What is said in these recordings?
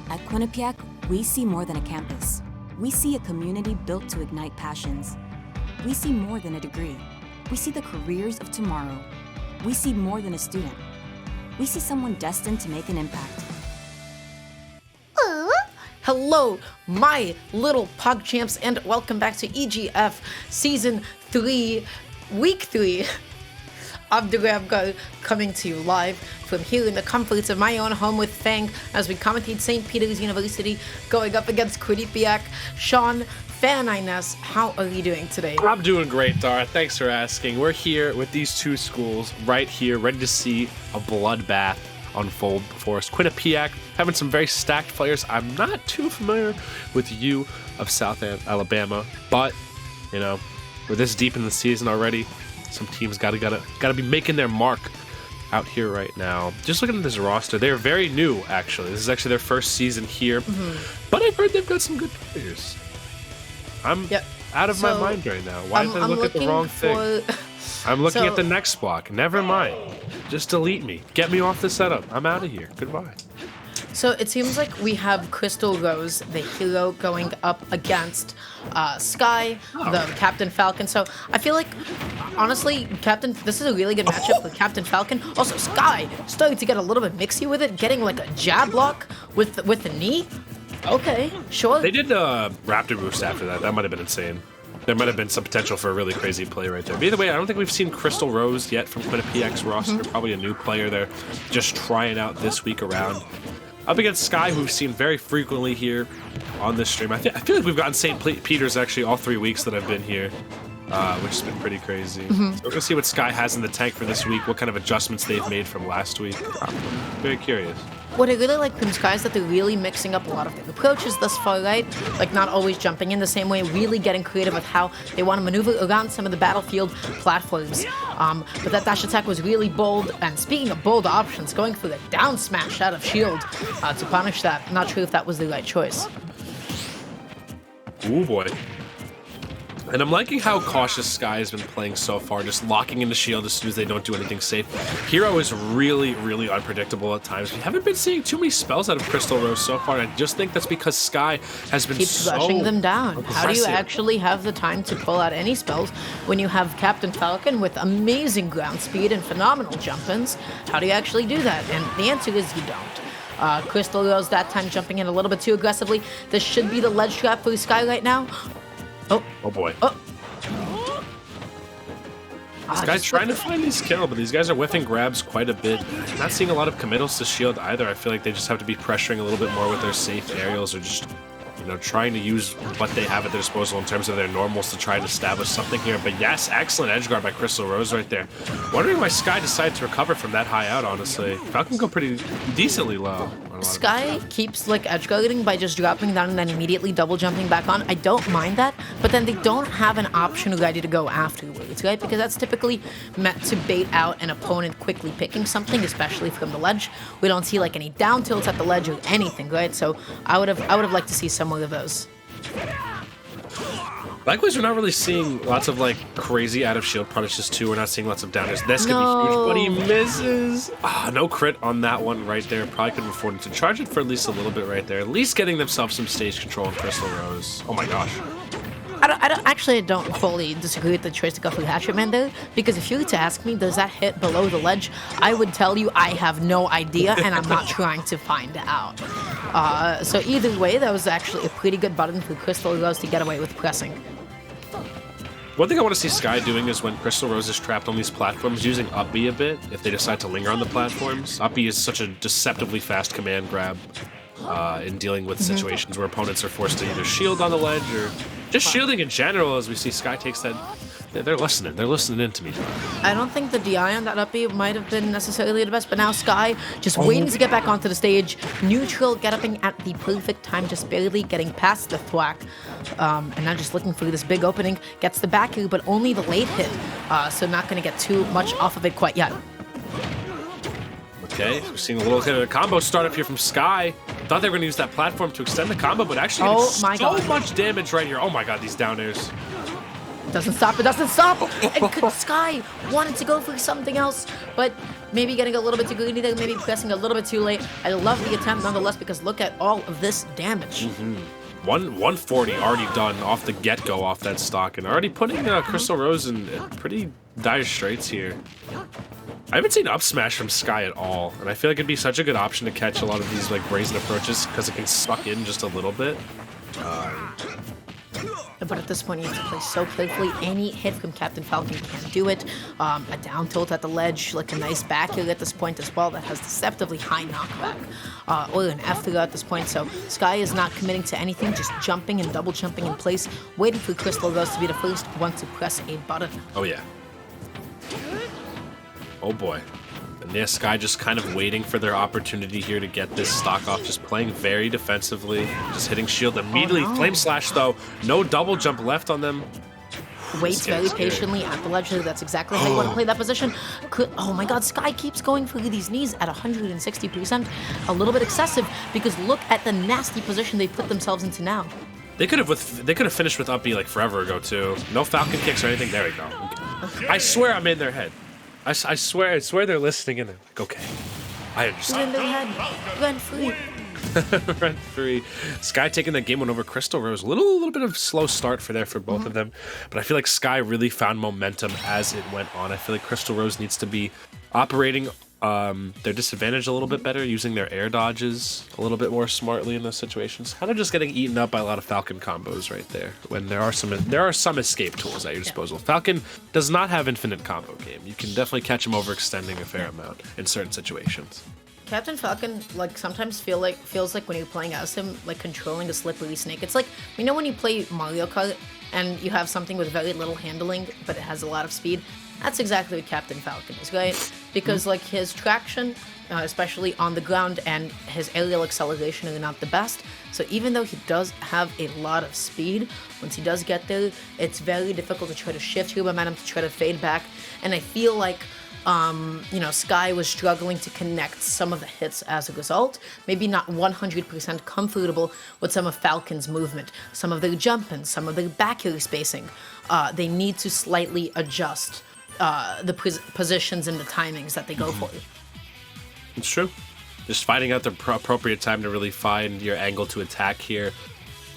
At Quinnipiac, we see more than a campus. We see a community built to ignite passions. We see more than a degree. We see the careers of tomorrow. We see more than a student. We see someone destined to make an impact. Hello, my little PogChamps, and welcome back to EGF Season 3, Week 3 of the Grab coming to you live from here in the comforts of my own home with Fang as we commentate St. Peter's University going up against Quinnipiac. Sean, Fan Ines, how are you doing today? I'm doing great, Dara. Thanks for asking. We're here with these two schools right here, ready to see a bloodbath unfold before us. Quinnipiac having some very stacked players. I'm not too familiar with U of South Alabama, but you know, we're this deep in the season already. Some teams gotta be making their mark out here right now. Just looking at this roster, they're very new. Actually, this is actually their first season here, but I've heard they've got some good players. I'm out of my mind right now. Why did I look at the wrong thing? I'm looking at the next block. Never mind. Just delete me. Get me off the setup. I'm out of here. Goodbye. So it seems like we have Crystal Rose, the hero, going up against Sky, the Captain Falcon. So I feel like, honestly, this is a really good matchup with Captain Falcon. Also, Sky starting to get a little bit mixy with it, getting like a jab block with the knee. Okay, sure. They did Raptor boost after that. That might have been insane. There might have been some potential for a really crazy play right there. But either way, I don't think we've seen Crystal Rose yet from Quinnipiac's roster. Probably a new player they're just trying out this week around. Up against Sky, who we've seen very frequently here on this stream. I feel like we've gotten St. Peter's actually all 3 weeks that I've been here, which has been pretty crazy. So we're going to see what Sky has in the tank for this week, what kind of adjustments they've made from last week. Very curious. What I really like from Sky is that they're really mixing up a lot of their approaches thus far, right? Like not always jumping in the same way, really getting creative with how they want to maneuver around some of the battlefield platforms. But that dash attack was really bold, and speaking of bold options, going for the down smash out of shield to punish that. Not sure if that was the right choice. Ooh boy. And I'm liking how cautious Sky has been playing so far, just locking in the shield as soon as they don't do anything safe. Hero is really, really unpredictable at times. We haven't been seeing too many spells out of Crystal Rose so far, and I just think that's because Sky has been Keeps rushing them down. aggressive. How do you actually have the time to pull out any spells when you have Captain Falcon with amazing ground speed and phenomenal jump-ins? How do you actually do that? And the answer is you don't. Crystal Rose that time jumping in a little bit too aggressively. This should be the ledge trap for Sky right now. Oh boy. Oh. This guy's trying to find his kill, but these guys are whiffing grabs quite a bit. Not seeing a lot of committals to shield either. I feel like they just have to be pressuring a little bit more with their safe aerials, or just, you know, trying to use what they have at their disposal in terms of their normals to try and establish something here. But yes, excellent edge guard by Crystal Rose right there. Wondering why Sky decided to recover from that high out, honestly. Falcon go pretty decently low. Sky keeps like edge guarding by just dropping down and then immediately double jumping back on. I don't mind that, but then they don't have an option ready to go afterwards, right? Because that's typically meant to bait out an opponent quickly picking something, especially from the ledge. We don't see like any down tilts at the ledge or anything, right? So I would have liked to see some more of those. Likewise, we're not really seeing lots of like crazy out of shield punishes too. We're not seeing lots of downers. This could be huge, but he misses. No crit on that one right there. Probably could have afforded to charge it for at least a little bit right there. At least getting themselves some stage control in Crystal Rose. Oh my gosh. I don't fully disagree with the choice to go for Hatchet Man there, because if you were to ask me, does that hit below the ledge, I would tell you I have no idea, and I'm not trying to find out. So either way, that was actually a pretty good button for Crystal Rose to get away with pressing. One thing I want to see Sky doing is when Crystal Rose is trapped on these platforms, using Up B a bit, if they decide to linger on the platforms. Up B is such a deceptively fast command grab in dealing with situations where opponents are forced to either shield on the ledge or just shielding in general, as we see Sky takes that. They're listening. They're listening in to me. I don't think the DI on that up B might have been necessarily the best, but now Sky just waiting to get back onto the stage. Neutral getting at the perfect time, just barely getting past the thwack. And now just looking for this big opening. Gets the back here, but only the late hit. So not going to get too much off of it quite yet. Okay, we're seeing a little bit of a combo start up here from Sky. Thought they were going to use that platform to extend the combo, but actually getting so much damage right here. Oh my god, these down airs. Doesn't stop. It doesn't stop. And Sky wanted to go for something else, but maybe getting a little bit too greedy there, maybe pressing a little bit too late. I love the attempt nonetheless because look at all of this damage. 140 already done off the get-go off that stock, and already putting Crystal Rose in pretty dire straits here. I haven't seen up smash from Sky at all, and I feel like it'd be such a good option to catch a lot of these like brazen approaches because it can suck in just a little bit. But at this point, you have to play so carefully. Any hit from Captain Falcon can't do it. A down tilt at the ledge, like a nice back air at this point as well that has deceptively high knockback. Or an F throw at this point, so Sky is not committing to anything, just jumping and double jumping in place, waiting for Crystal Rose to be the first one to press a button. Oh yeah. Oh boy. And yeah, Sky just kind of waiting for their opportunity here to get this stock off, just playing very defensively, just hitting shield immediately. Oh, no. Flame Slash though, no double jump left on them. Waits very patiently at the ledge. That's exactly how you want to play that position. Oh my god, Sky keeps going for these knees at 160%. A little bit excessive because look at the nasty position they put themselves into now. They could have finished with up B like forever ago too. No Falcon kicks or anything. There we go. I swear I'm in their head. I swear they're listening and they're like, okay, I understand. In their head, run free. Run 3. Sky taking that game one over Crystal Rose. A little bit of slow start for both of them, but I feel like Sky really found momentum as it went on. I feel like Crystal Rose needs to be operating their disadvantage a little bit better, using their air dodges a little bit more smartly in those situations. Kind of just getting eaten up by a lot of Falcon combos right there. When there are some escape tools at your disposal. Falcon does not have infinite combo game. You can definitely catch him overextending a fair amount in certain situations. Captain Falcon, like, sometimes feels like when you're playing as him, like controlling a slippery snake. It's like, you know when you play Mario Kart and you have something with very little handling, but it has a lot of speed? That's exactly what Captain Falcon is, right? Because, like, his traction, especially on the ground, and his aerial acceleration are not the best. So even though he does have a lot of speed, once he does get there, it's very difficult to try to shift your momentum, to try to fade back. And I feel like Sky was struggling to connect some of the hits as a result. Maybe not 100% comfortable with some of Falcon's movement, some of their jumping, some of their back air spacing. They need to slightly adjust the positions and the timings that they go for. It's true. Just finding out the appropriate time to really find your angle to attack here.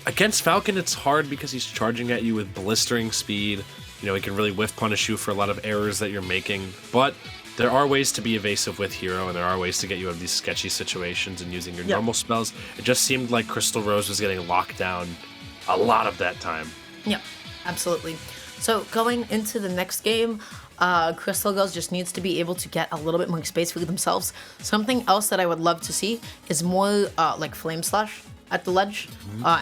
Against Falcon, it's hard because he's charging at you with blistering speed. You know, he can really whiff punish you for a lot of errors that you're making. But there are ways to be evasive with Hero, and there are ways to get you out of these sketchy situations and using your normal spells. It just seemed like Crystal Rose was getting locked down a lot of that time. Yeah, absolutely. So going into the next game, Crystal Rose just needs to be able to get a little bit more space for themselves. Something else that I would love to see is more like Flame Slash at the ledge,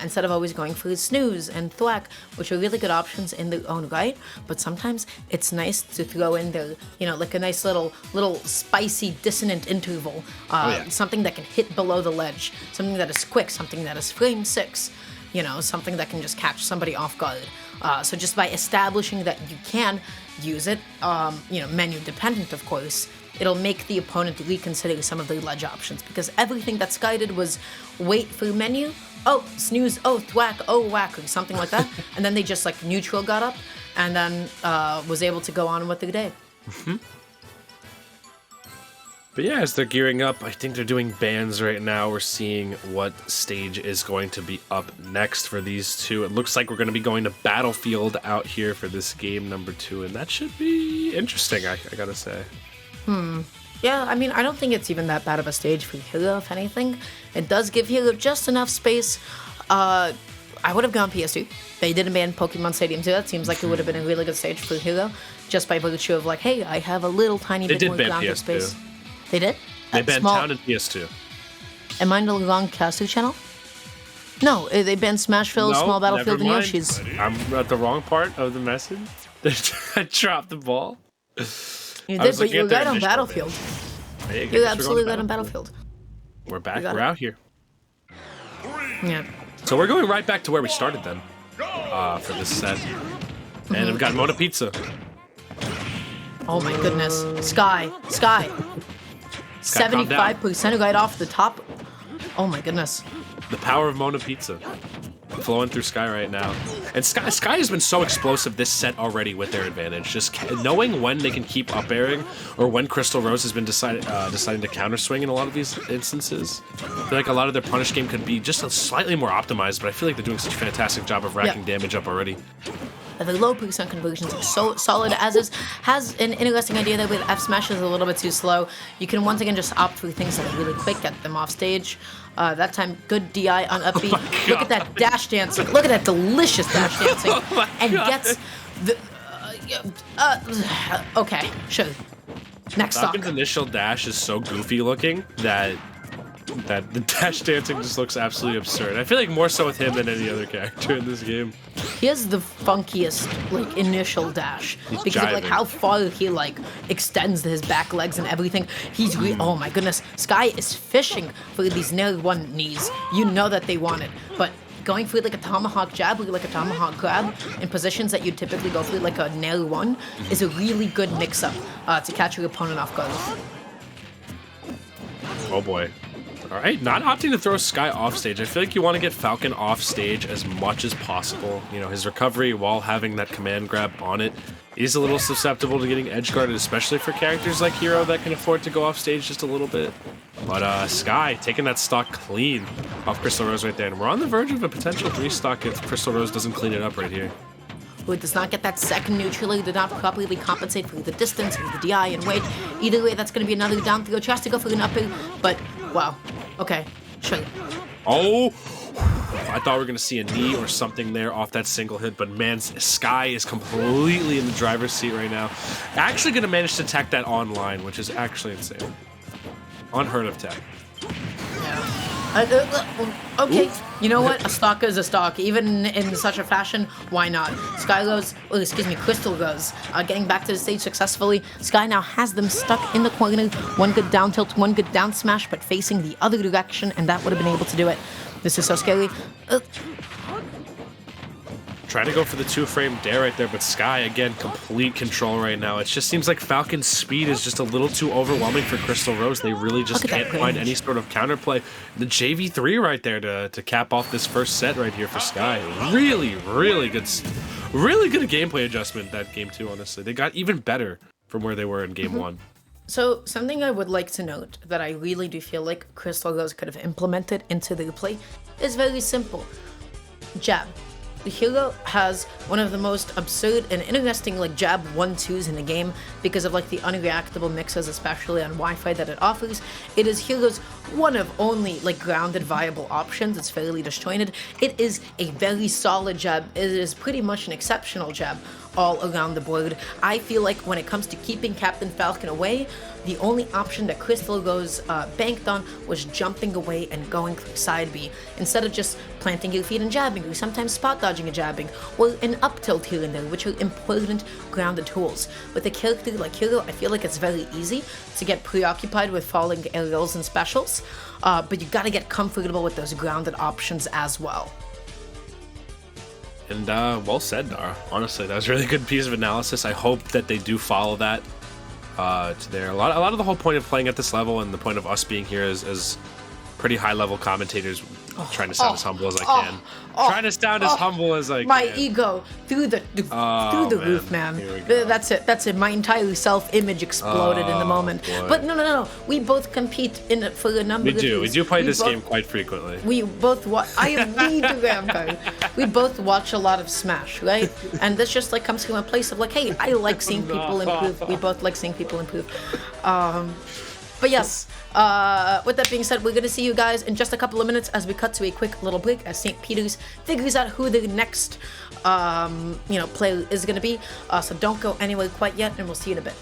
instead of always going for Snooze and Thwack, which are really good options in their own right, but sometimes it's nice to throw in there, like a nice little spicy dissonant interval, something that can hit below the ledge, something that is quick, something that is frame 6, something that can just catch somebody off guard. So just by establishing that you can use it, menu dependent, of course, it'll make the opponent reconsider some of their ledge options, because everything that's guided was wait for menu, oh, snooze, oh, thwack, oh, whack, or something like that, and then they just like neutral got up, and then was able to go on with their day. But yeah, as they're gearing up, I think they're doing bans right now. We're seeing what stage is going to be up next for these two. It looks like we're going to be going to Battlefield out here for this game number 2, and that should be interesting, I gotta say. Yeah, I mean, I don't think it's even that bad of a stage for Hero, if anything. It does give Hero just enough space. I would have gone PS2. They didn't ban Pokemon Stadium 2. That seems like it would have been a really good stage for Hero, just by virtue of like, hey, I have a little tiny bit more grounded space. They did? They banned Town and PS2. Am I in the wrong caster channel? No, they banned Smashville, No, Small Battlefield, and never mind. Yoshi's. I'm at the wrong part of the message. I dropped the ball. You I did, was but looking you at were their right on initial Battlefield. ban. Hey, I guess You're we're absolutely going right on to Battlefield. We're back. got We're it. out here. Yeah. So we're going right back to where we started then for this set. And we've got Mona Pizza. Oh my goodness. Sky. 75% right off the top. Oh my goodness. The power of Mona Pizza. flowing through Sky right now. And Sky has been so explosive this set already with their advantage. Just knowing when they can keep up airing or when Crystal Rose has been deciding to counter swing in a lot of these instances. I feel like a lot of their punish game could be just slightly more optimized, but I feel like they're doing such a fantastic job of racking damage up already. The low percent conversions are so solid as is. Has an interesting idea that with F smash is a little bit too slow. You can once again just opt for things that are really quick, get them off stage. That time, good DI on up B. Look at that dash dancing. Look at that delicious dash dancing. And gets the... okay, sure. Next stock. Falcon's initial dash is so goofy looking that the dash dancing just looks absolutely absurd. I feel like more so with him than any other character in this game. He has the funkiest like initial dash because of like how far he like extends his back legs and everything. He's oh my goodness, Sky is fishing for these nail one knees. You know that they want it, but going for like a tomahawk jab or like a tomahawk grab in positions that you typically go for like a nail one is a really good mix-up to catch your opponent off guard. Oh boy. All right, not opting to throw Sky off stage. I feel like you want to get Falcon off stage as much as possible. You know, his recovery while having that command grab on it is a little susceptible to getting edge guarded, especially for characters like Hero that can afford to go off stage just a little bit. But Sky taking that stock clean off Crystal Rose right there. And we're on the verge of a potential 3-stock if Crystal Rose doesn't clean it up right here. Who does not get that second neutral, did not properly compensate for the distance, for the DI and weight. Either way, that's going to be another down throw. Tries to go for an up air, but wow. Okay, sure. Oh, I thought we were going to see a knee or something there off that single hit, but man, Sky is completely in the driver's seat right now. Actually going to manage to tech that online, which is actually insane. Unheard of tech. Okay, you know what? A stock is a stock. Even in such a fashion, why not? Crystal goes. Getting back to the stage successfully. Sky now has them stuck in the corner. One good down tilt, one good down smash, but facing the other direction, and that would have been able to do it. This is so scary. Trying to go for the 2-frame dare right there, but Sky, again, complete control right now. It just seems like Falcon's speed is just a little too overwhelming for Crystal Rose. They really just can't find any sort of counterplay. The JV3 right there to cap off this first set right here for Sky. Really, really good gameplay adjustment that game 2, honestly. They got even better from where they were in game 1. So something I would like to note that I really do feel like Crystal Rose could have implemented into their play is very simple. Jab. The Hero has one of the most absurd and interesting like jab 1-2s in the game because of like the unreactable mixes, especially on Wi-Fi that it offers. It is Hero's one of only like grounded viable options. It's fairly disjointed. It is a very solid jab. It is pretty much an exceptional jab all around the board. I feel like when it comes to keeping Captain Falcon away, the only option that Crystal Rose banked on was jumping away and going for side B, instead of just planting your feet and jabbing, or sometimes spot dodging and jabbing, or an up tilt here and there, which are important grounded tools. With a character like Hero, I feel like it's very easy to get preoccupied with falling aerials and specials, but you gotta get comfortable with those grounded options as well. And well said, Nara. Honestly, that was a really good piece of analysis. I hope that they do follow that to there. A lot of the whole point of playing at this level and the point of us being here as pretty high level commentators, trying to sound as humble as I can. Trying to sound as humble as I can. My ego through the roof, man. That's it. My entire self-image exploded in the moment. Boy. But no. We both compete for a number of We do play this game quite frequently. We both watch. I am the vampire. We both watch a lot of Smash, right? And this just like comes from a place of like, hey, I like seeing people improve. We both like seeing people improve. But yes, with that being said, we're going to see you guys in just a couple of minutes as we cut to a quick little break as St. Peter's figures out who the next, player is going to be. So don't go anywhere quite yet, and we'll see you in a bit.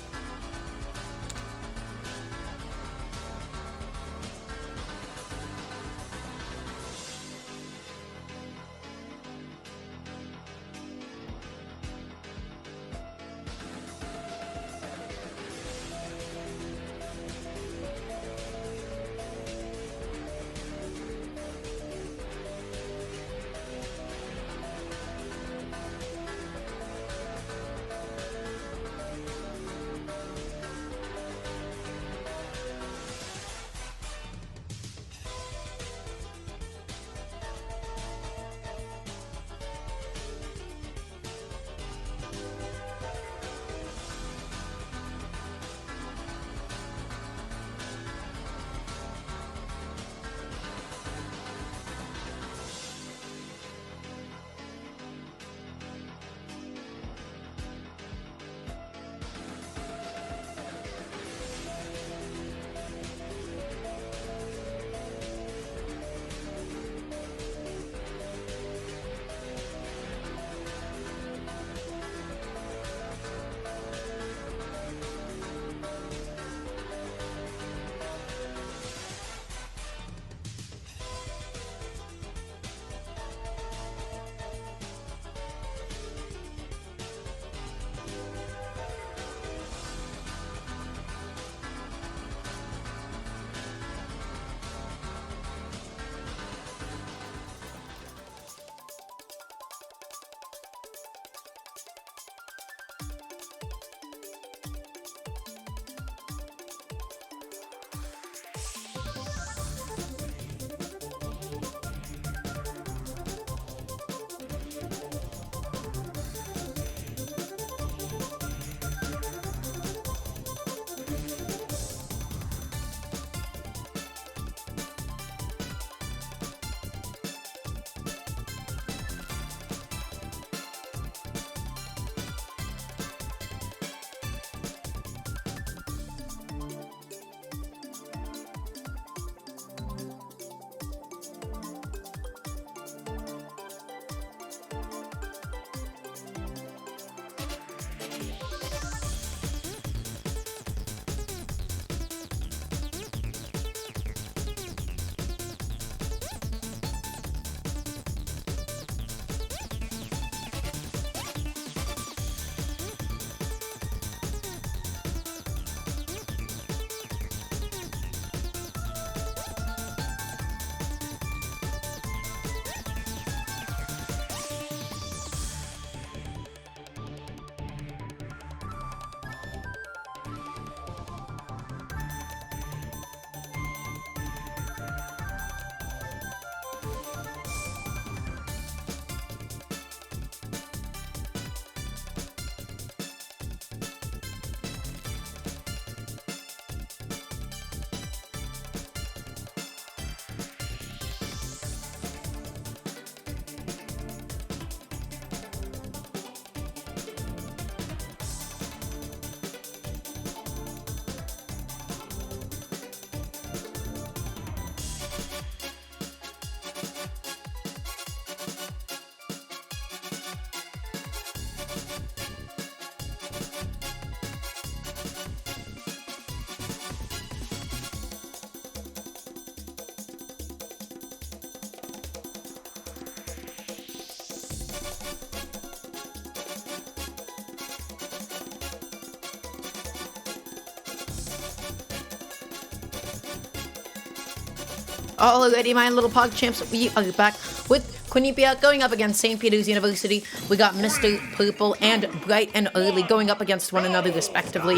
Alrighty, my little pug champs, we are back with Quinnipiac going up against St. Peter's University. We got Mr. Purple and Bright and Early going up against one another respectively.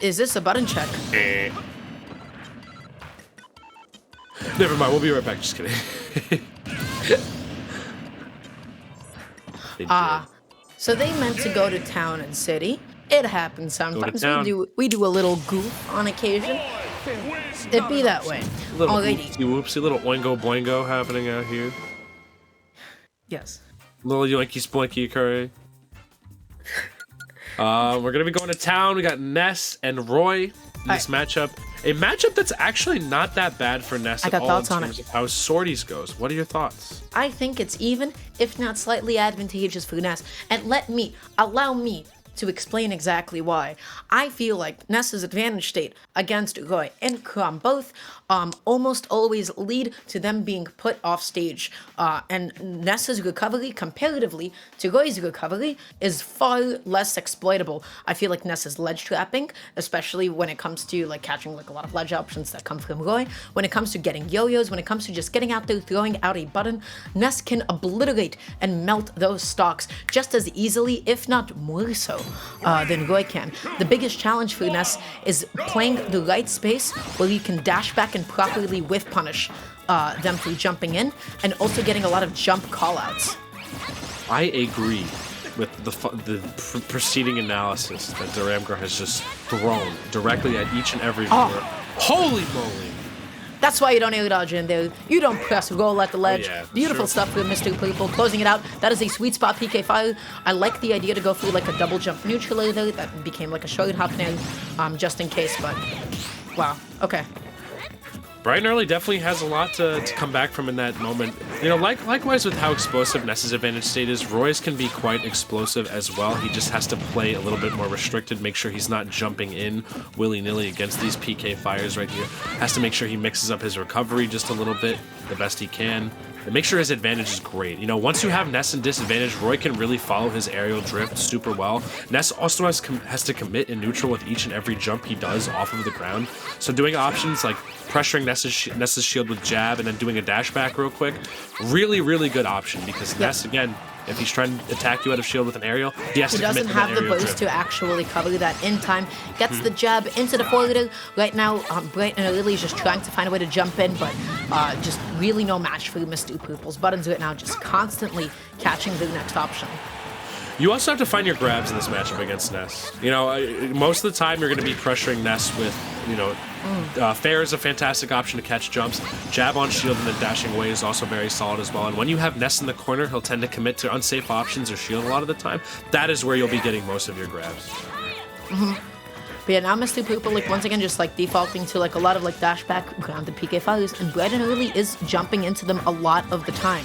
Is this a button check? Never mind, we'll be right back. Just kidding. So they meant to go to town and city. It happens sometimes. town. We do a little goof on occasion. It be that way. Little Alrighty. whoopsie, little oingo boingo happening out here. Yes. Little yoinky splinky curry. We're gonna be going to town. We got Ness and Roy in this matchup. A matchup that's actually not that bad for Ness at all in terms of how sorties goes. What are your thoughts? I think it's even, if not slightly advantageous for Ness. And allow me to explain exactly why. I feel like Ness's advantage state against Roy and Krum both almost always lead to them being put off stage. And Ness's recovery, comparatively to Roy's recovery, is far less exploitable. I feel like Ness's ledge trapping, especially when it comes to like catching like a lot of ledge options that come from Roy, when it comes to getting yo-yos, when it comes to just getting out there, throwing out a button, Ness can obliterate and melt those stocks just as easily, if not more so, than Roy can. The biggest challenge for Ness is playing the right space where you can dash back and properly whiff punish them through jumping in, and also getting a lot of jump callouts. I agree with the preceding analysis that Duramgar has just thrown directly at each and every viewer. Holy moly! That's why you don't air dodge in there. You don't press roll at the ledge. Yeah, Beautiful sure. stuff for Mr. Purple. Closing it out. That is a sweet spot PK fire. I like the idea to go through like a double jump neutral there. That became like a short hop now, just in case, but wow. Okay. Bright and Early definitely has a lot to come back from in that moment. You know, likewise with how explosive Ness's advantage state is, Roy's can be quite explosive as well. He just has to play a little bit more restricted, make sure he's not jumping in willy-nilly against these PK fires right here. Has to make sure he mixes up his recovery just a little bit, the best he can. And make sure his advantage is great. You know, once you have Ness in disadvantage, Roy can really follow his aerial drift super well. Ness also has to commit in neutral with each and every jump he does off of the ground. So doing options like pressuring Ness's shield with jab and then doing a dash back real quick, really, really good option because Ness, again, if he's trying to attack you out of shield with an aerial, he has to commit to that doesn't have the aerial boost drift. to actually cover that in time. Gets the jab into the forwarder. Right now, Bright and Early is just trying to find a way to jump in, but just really no match for Mr. Purple's buttons right now, just constantly catching the next option. You also have to find your grabs in this matchup against Ness. You know, most of the time you're going to be pressuring Ness with, you know, fair is a fantastic option to catch jumps. Jab on shield and then dashing away is also very solid as well. And when you have Ness in the corner, he'll tend to commit to unsafe options or shield a lot of the time. That is where you'll be getting most of your grabs. But yeah, now Mr. Purple, like, once again, just, like, defaulting to, like, a lot of, like, dash back grounded PK fires, and Bright and Early is jumping into them a lot of the time.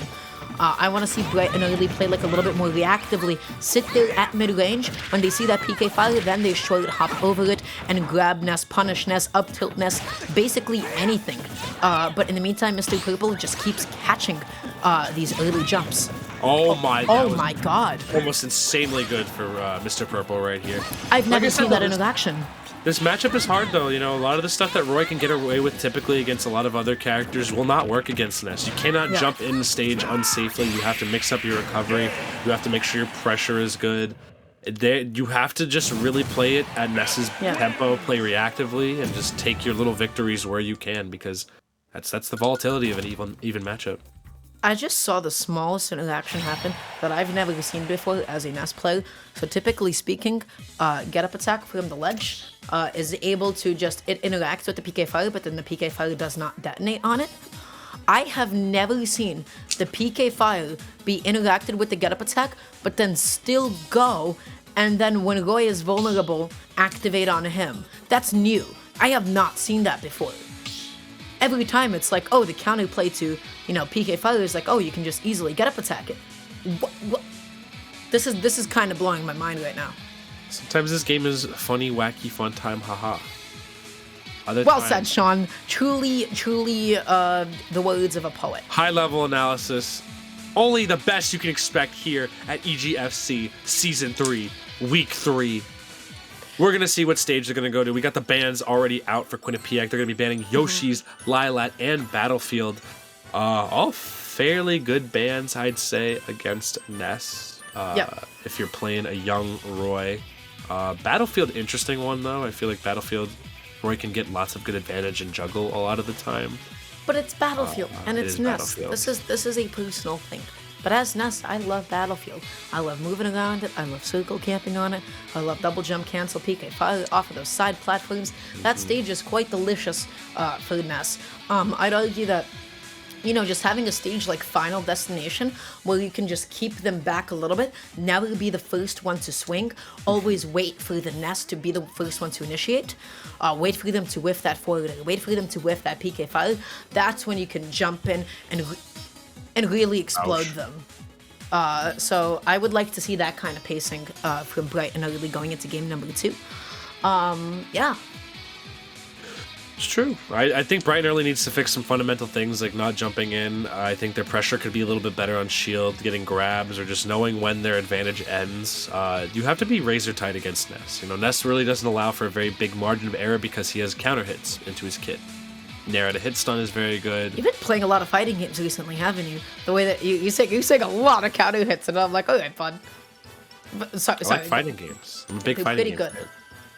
I want to see Bright and Early play like a little bit more reactively. Sit there at mid-range. When they see that PK fire, then they short hop over it and grab Ness, punish Ness, up tilt Ness, basically anything. But in the meantime, Mr. Purple just keeps catching these early jumps. Oh my! Oh my God! Almost insanely good for Mr. Purple right here. I've never seen that in action. This matchup is hard though, you know, a lot of the stuff that Roy can get away with typically against a lot of other characters will not work against Ness. You cannot jump in the stage unsafely, you have to mix up your recovery, you have to make sure your pressure is good. You have to just really play it at Ness's tempo, play reactively, and just take your little victories where you can, because that's the volatility of an even matchup. I just saw the smallest interaction happen that I've never seen before as a Ness player. So typically speaking, get up attack from the ledge is able to just, it interacts with the PK fire, but then the PK fire does not detonate on it. I have never seen the PK fire be interacted with the get up attack, but then still go, and then when Roy is vulnerable, activate on him. That's new. I have not seen that before. Every time it's like, oh, the counterplay to, you know, PK fire is like, oh, you can just easily get up attack it. What? This is kind of blowing my mind right now. Sometimes this game is funny, wacky, fun time, haha. Well said, Sean. Truly, the words of a poet. High level analysis. Only the best you can expect here at EGFC Season 3, Week 3. We're going to see what stage they're going to go to. We got the bans already out for Quinnipiac. They're going to be banning Yoshi's, Lilat, and Battlefield. All fairly good bans, I'd say, against Ness. If you're playing a young Roy. Battlefield, interesting one, though. I feel like Battlefield, Roy can get lots of good advantage and juggle a lot of the time. But it's Battlefield, and it's Ness. Battlefield. This is a personal thing. But as Ness, I love Battlefield. I love moving around it. I love circle camping on it. I love double jump, cancel, PK fire off of those side platforms. That stage is quite delicious for Ness. I'd argue that, just having a stage like Final Destination where you can just keep them back a little bit, never be the first one to swing, always wait for the Ness to be the first one to initiate, wait for them to whiff that forward, wait for them to whiff that PK fire. That's when you can jump in and really explode them. So I would like to see that kind of pacing from Bright and Early going into game number 2. It's true. I think Bright and Early needs to fix some fundamental things like not jumping in. I think their pressure could be a little bit better on shield, getting grabs, or just knowing when their advantage ends. You have to be razor tight against Ness. Ness really doesn't allow for a very big margin of error because he has counter hits into his kit. Nair to hit stun is very good. You've been playing a lot of fighting games recently, haven't you? The way that you say a lot of counter hits, and I'm like, okay, fun. But, sorry, I like fighting games. I'm a big fighting game fan.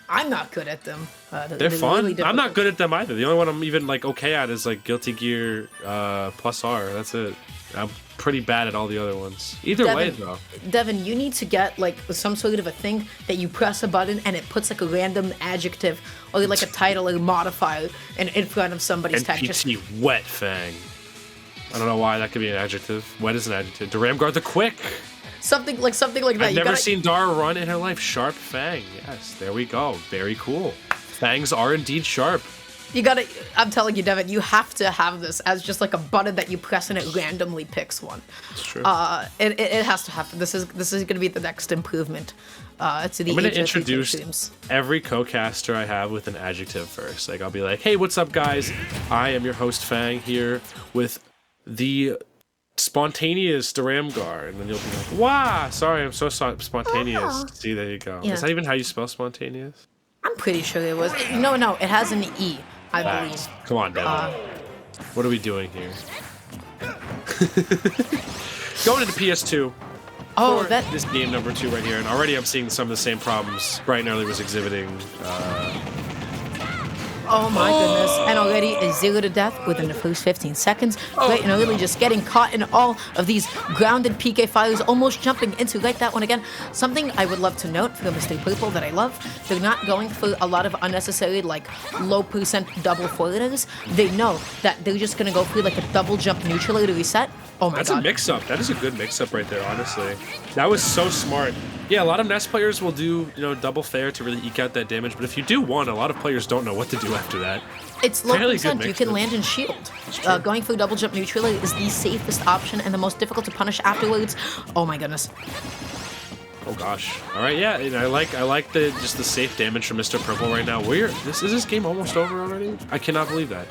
I'm not good at them. They're fun. Really I'm not good at them either. The only one I'm even okay at is Guilty Gear plus R. That's it. I'm pretty bad at all the other ones. Either way, though. Devin, you need to get some sort of a thing that you press a button and it puts a random adjective or a title or modifier in front of somebody's text. NPT Wet Fang. I don't know why that could be an adjective. Wet is an adjective. Duramguard the Quick. Something like that. I've never seen Dara run in her life. Sharp Fang. Yes, there we go. Very cool. Fangs are indeed sharp. I'm telling you, Devin, you have to have this as just a button that you press and it randomly picks one. It's true. It has to happen. This is going to be the next improvement to the I'm going to EGFC introduce streams. every co-caster I have with an adjective first. I'll be like, hey, what's up, guys? I am your host, Fang, here with the spontaneous Duramgar. And then you'll be like, wow, sorry, I'm so spontaneous. Oh. See, there you go. Yeah. Is that even how you spell spontaneous? I'm pretty sure it was. No, it has an E, I believe. Come on, Devin. What are we doing here? Going into PS2. This game number 2 right here, and already I'm seeing some of the same problems Bright and Early was exhibiting. Oh my goodness. And already a 0 to death within the first 15 seconds. Bright and Early just getting caught in all of these grounded PK fires, almost jumping into that one again. Something I would love to note for Mr. Purple that I love, they're not going for a lot of unnecessary low percent double forwarders. They know that they're just going to go for a double jump neutral to reset. Oh my god. That's a mix-up. That is a good mix-up right there, honestly. That was so smart. Yeah, a lot of Ness players will do, double fair to really eke out that damage, but if you do one, a lot of players don't know what to do after that. It's low percent. You can land and shield. Going for double jump neutral is the safest option and the most difficult to punish afterwards. Oh my goodness. Oh gosh. All right, yeah, I like the safe damage from Mr. Purple right now. Is this game almost over already? I cannot believe that.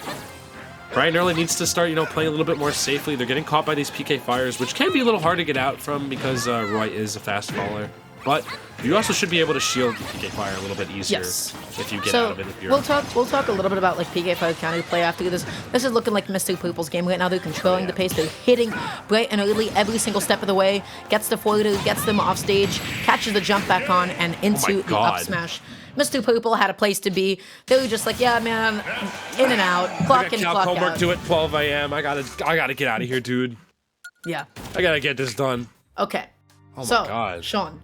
Bright and Early needs to start, playing a little bit more safely. They're getting caught by these PK fires, which can be a little hard to get out from because Roy is a fast faller. But you also should be able to shield PK fire a little bit easier if you get out of it. If you're we'll talk a little bit about PK fire counter play after this. This is looking like Mr. Purple's game right now. They're controlling the pace. They're hitting Bright and Early every single step of the way. Gets the forwarder, gets them off stage, catches the jump back on, and into the up smash. Mr. Purple had a place to be. They were just like, yeah, man, in and out, clock in, clock homework out. Due at 12 a.m. I gotta get out of here, dude. Yeah. I gotta get this done. Okay. Oh my god. Sean,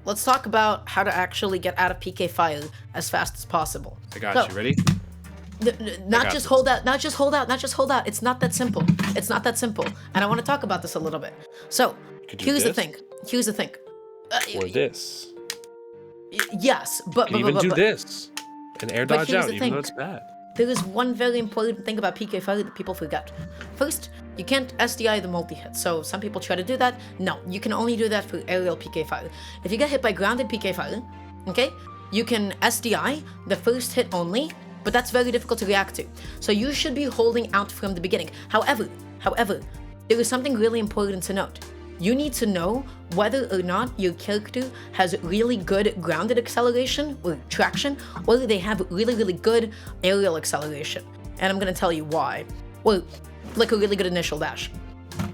let's talk about how to actually get out of PK fire as fast as possible. I got you. Ready? Not just hold out. It's not that simple. And I want to talk about this a little bit. So, here's the thing. Or this. Yes, but... You can even do this. And air dodge out, even though it's bad. There is one very important thing about PK fire that people forget. First, you can't SDI the multi-hit. So some people try to do that. No, you can only do that for aerial PK fire. If you get hit by grounded PK fire, okay, you can SDI the first hit only, but that's very difficult to react to. So you should be holding out from the beginning. However, there is something really important to note. you need to know whether or not your character has really good grounded acceleration or traction, or they have really, really good aerial acceleration. And I'm going to tell you why. Well, like a really good initial dash.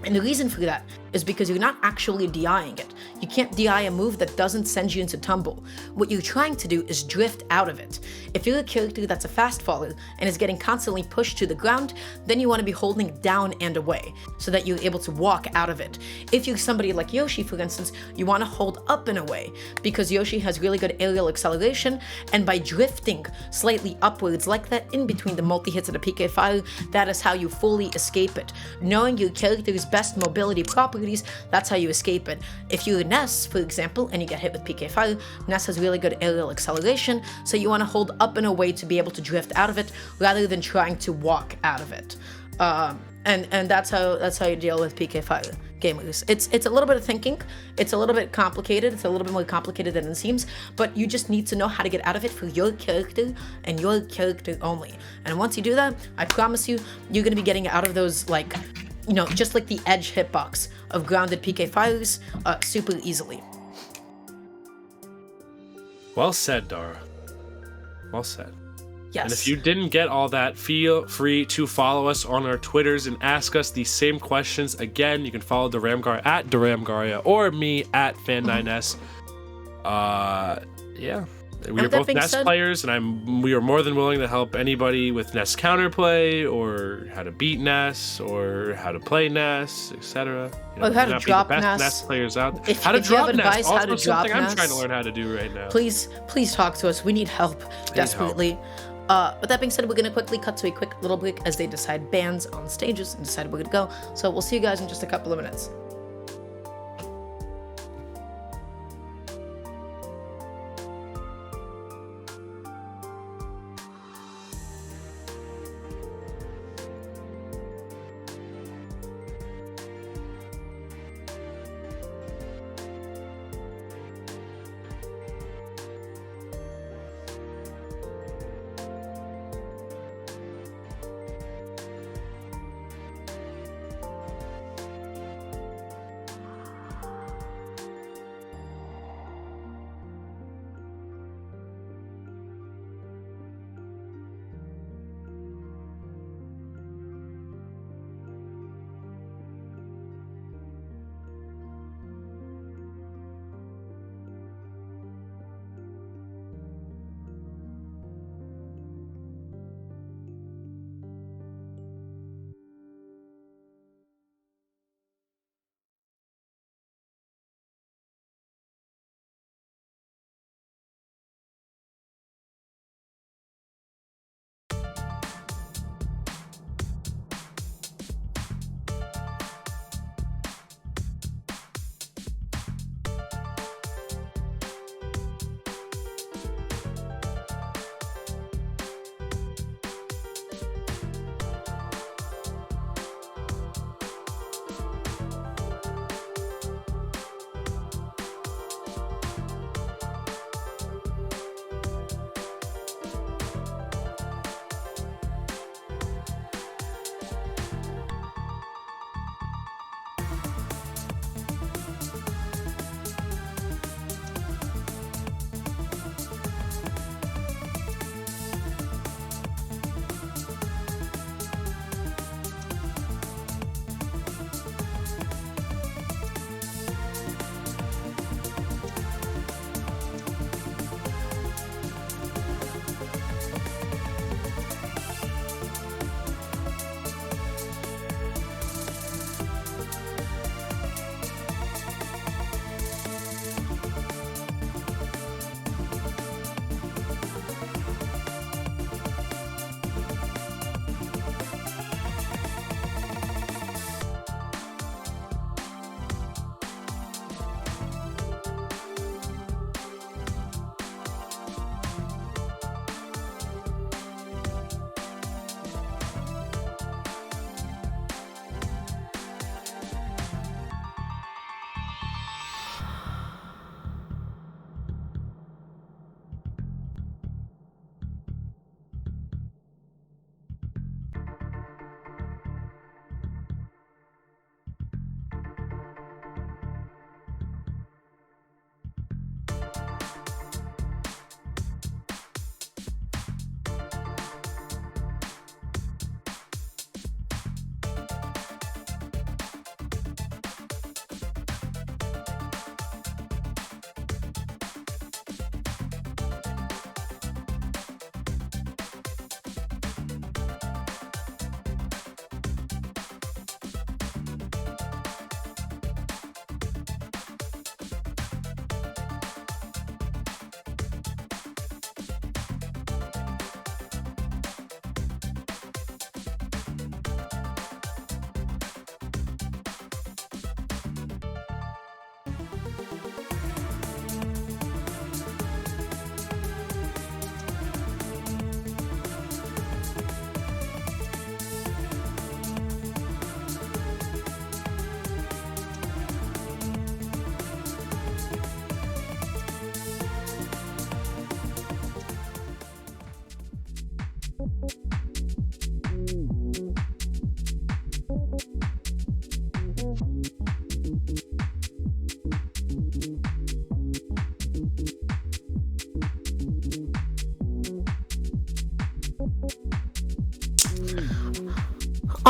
And the reason for that is because you're not actually DIing it. You can't DI a move that doesn't send you into tumble. What you're trying to do is drift out of it. If you're a character that's a fast faller and is getting constantly pushed to the ground, then you want to be holding down and away so that you're able to walk out of it. If you're somebody like Yoshi, for instance, you want to hold up and away because Yoshi has really good aerial acceleration, and by drifting slightly upwards like that in between the multi-hits of the PK fire, that is how you fully escape it. Knowing your character's best mobility properties, that's how you escape it. If you're Ness, for example, and you get hit with PK fire, Ness has really good aerial acceleration, so you want to hold up and away to be able to drift out of it rather than trying to walk out of it. And that's how you deal with PK fire gamers. It's a little bit of thinking. It's a little bit complicated. It's a little bit more complicated than it seems, but you just need to know how to get out of it for your character and your character only. And once you do that, I promise you, you're going to be getting out of those, like, you know, just like the edge hitbox of grounded PK fires super easily. Well said, Dara. Well said. Yes. And if you didn't get all that, feel free to follow us on our Twitters and ask us these same questions. Again, you can follow Daramgar at Daramgaria or me at Fan9S. Yeah. We are both Nest players, and we are more than willing to help anybody with Nest counterplay, or how to beat Nest, or how to play Nest, etc. Or how to drop Nest players out. If how to you drop have advice, Nest, how to also drop something I'm Nest, trying to learn how to do right now. Please talk to us. We need help desperately. With that being said, we're going to quickly cut to a quick little break as they decide bands on stages and decide where to go. So we'll see you guys in just a couple of minutes.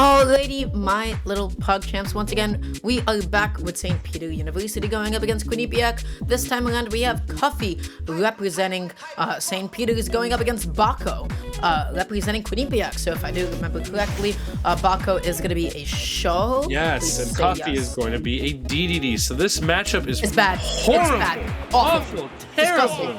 Alrighty, my little pug champs, once again, we are back with St. Peter University going up against Quinnipiac. This time around, we have Cuffy representing St. Peter's going up against Bako representing Quinnipiac. So if I do remember correctly, Bako is going to be a show. Yes, and Cuffy is going to be a DDD. So this matchup is bad. Horrible. It's bad. Awful. Terrible. Disgusting.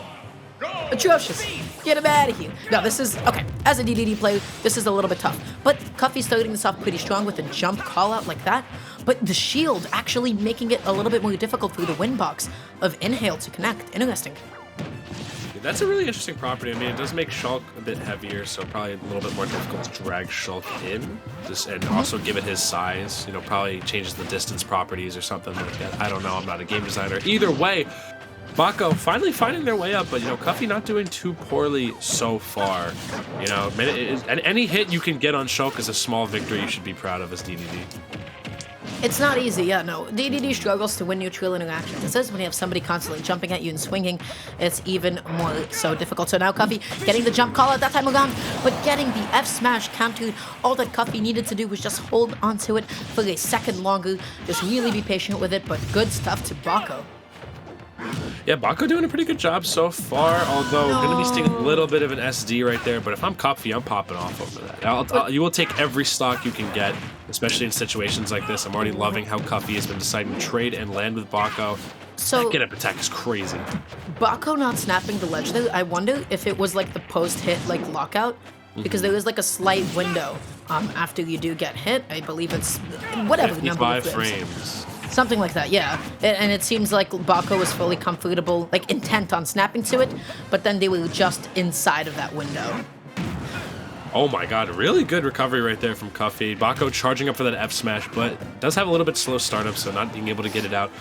Atrocious. Get him out of here. No, this is, okay, as a DDD player, this is a little bit tough. But Cuffy's starting this off pretty strong with a jump call out like that. But the shield actually making it a little bit more difficult through the win box of Inhale to connect. Interesting. That's a really interesting property. I mean, it does make Shulk a bit heavier, so probably a little bit more difficult to drag Shulk in. And also give it his size. You know, probably changes the distance properties or something like that. I don't know. I'm not a game designer. Either way, Bako finally finding their way up, but, you know, Cuffy not doing too poorly so far. You know, and any hit you can get on Shulk is a small victory you should be proud of as DDD. It's not easy, yeah, no. DDD struggles to win neutral interactions. It says when you have somebody constantly jumping at you and swinging, it's even more so difficult. So now Cuffy getting the jump call at that time around, but getting the F smash countered. All that Cuffy needed to do was just hold onto it for a second longer, just really be patient with it, but good stuff to Bako. Yeah, Bako doing a pretty good job so far, although going to be sticking a little bit of an SD right there, but if I'm Cuffy, I'm popping off over that. You will take every stock you can get, especially in situations like this. I'm already loving how Cuffy has been deciding to trade and land with Bako. So that get-up attack is crazy. Bako not snapping the ledge though, I wonder if it was like the post-hit like lockout, because there is like a slight window after you do get hit. I believe it's whatever the number of 55 frames. Something like that, yeah. And it seems like Bako was fully comfortable, like intent on snapping to it, but then they were just inside of that window. Oh my god, really good recovery right there from Cuffy. Bako charging up for that F smash, but does have a little bit slow startup, so not being able to get it out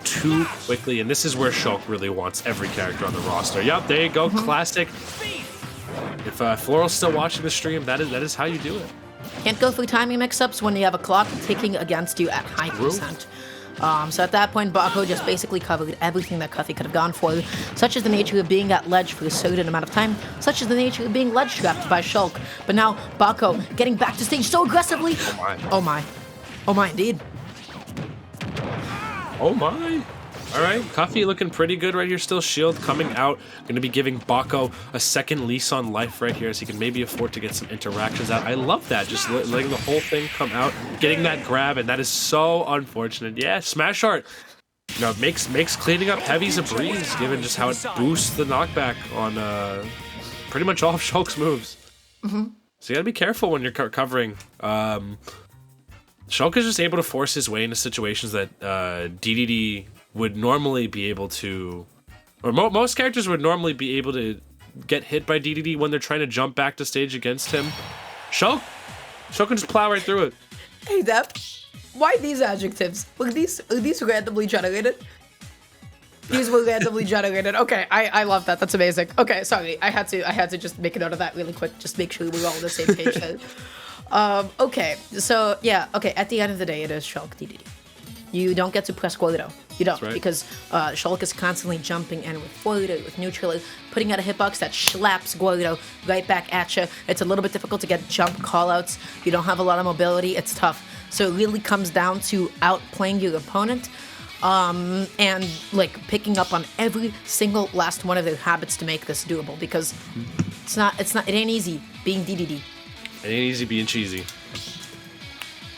too quickly. And this is where Shulk really wants every character on the roster. Yep, there you go, classic. If Floral's still watching the stream, that is how you do it. Can't go through timing mix-ups when you have a clock ticking against you at high percent. So at that point, Bako just basically covered everything that Cuffy could have gone for, such as the nature of being at ledge for a certain amount of time, such as the nature of being ledge trapped by Shulk. But now, Bako getting back to stage so aggressively. Oh my. Oh my. Oh my, indeed. Oh my. All right, Cuffy looking pretty good right here still. Shield coming out. Going to be giving Bako a second lease on life right here, so he can maybe afford to get some interactions out. I love that, just letting the whole thing come out, getting that grab, and that is so unfortunate. Yeah, Smash Art. You know, makes cleaning up heavies a breeze, given just how it boosts the knockback on pretty much all of Shulk's moves. So you gotta be careful when you're covering. Shulk is just able to force his way into situations that DDD would normally be able to, or most characters would normally be able to get hit by DDD when they're trying to jump back to stage against him. Shulk can just plow right through it. Hey, Dep, why these adjectives? Are these randomly generated? These were randomly generated. Okay, I love that. That's amazing. Okay, sorry, I had to just make a note of that really quick, just make sure we're all on the same page there. Okay, so yeah, okay. At the end of the day, it is Shulk DDD. You don't get to press Guido. You don't, right. Because Shulk is constantly jumping in with Guido, with neutral, putting out a hitbox that slaps Guido right back at you. It's a little bit difficult to get jump callouts. You don't have a lot of mobility. It's tough. So it really comes down to outplaying your opponent and like picking up on every single last one of their habits to make this doable. Because it ain't easy being DDD. It ain't easy being cheesy.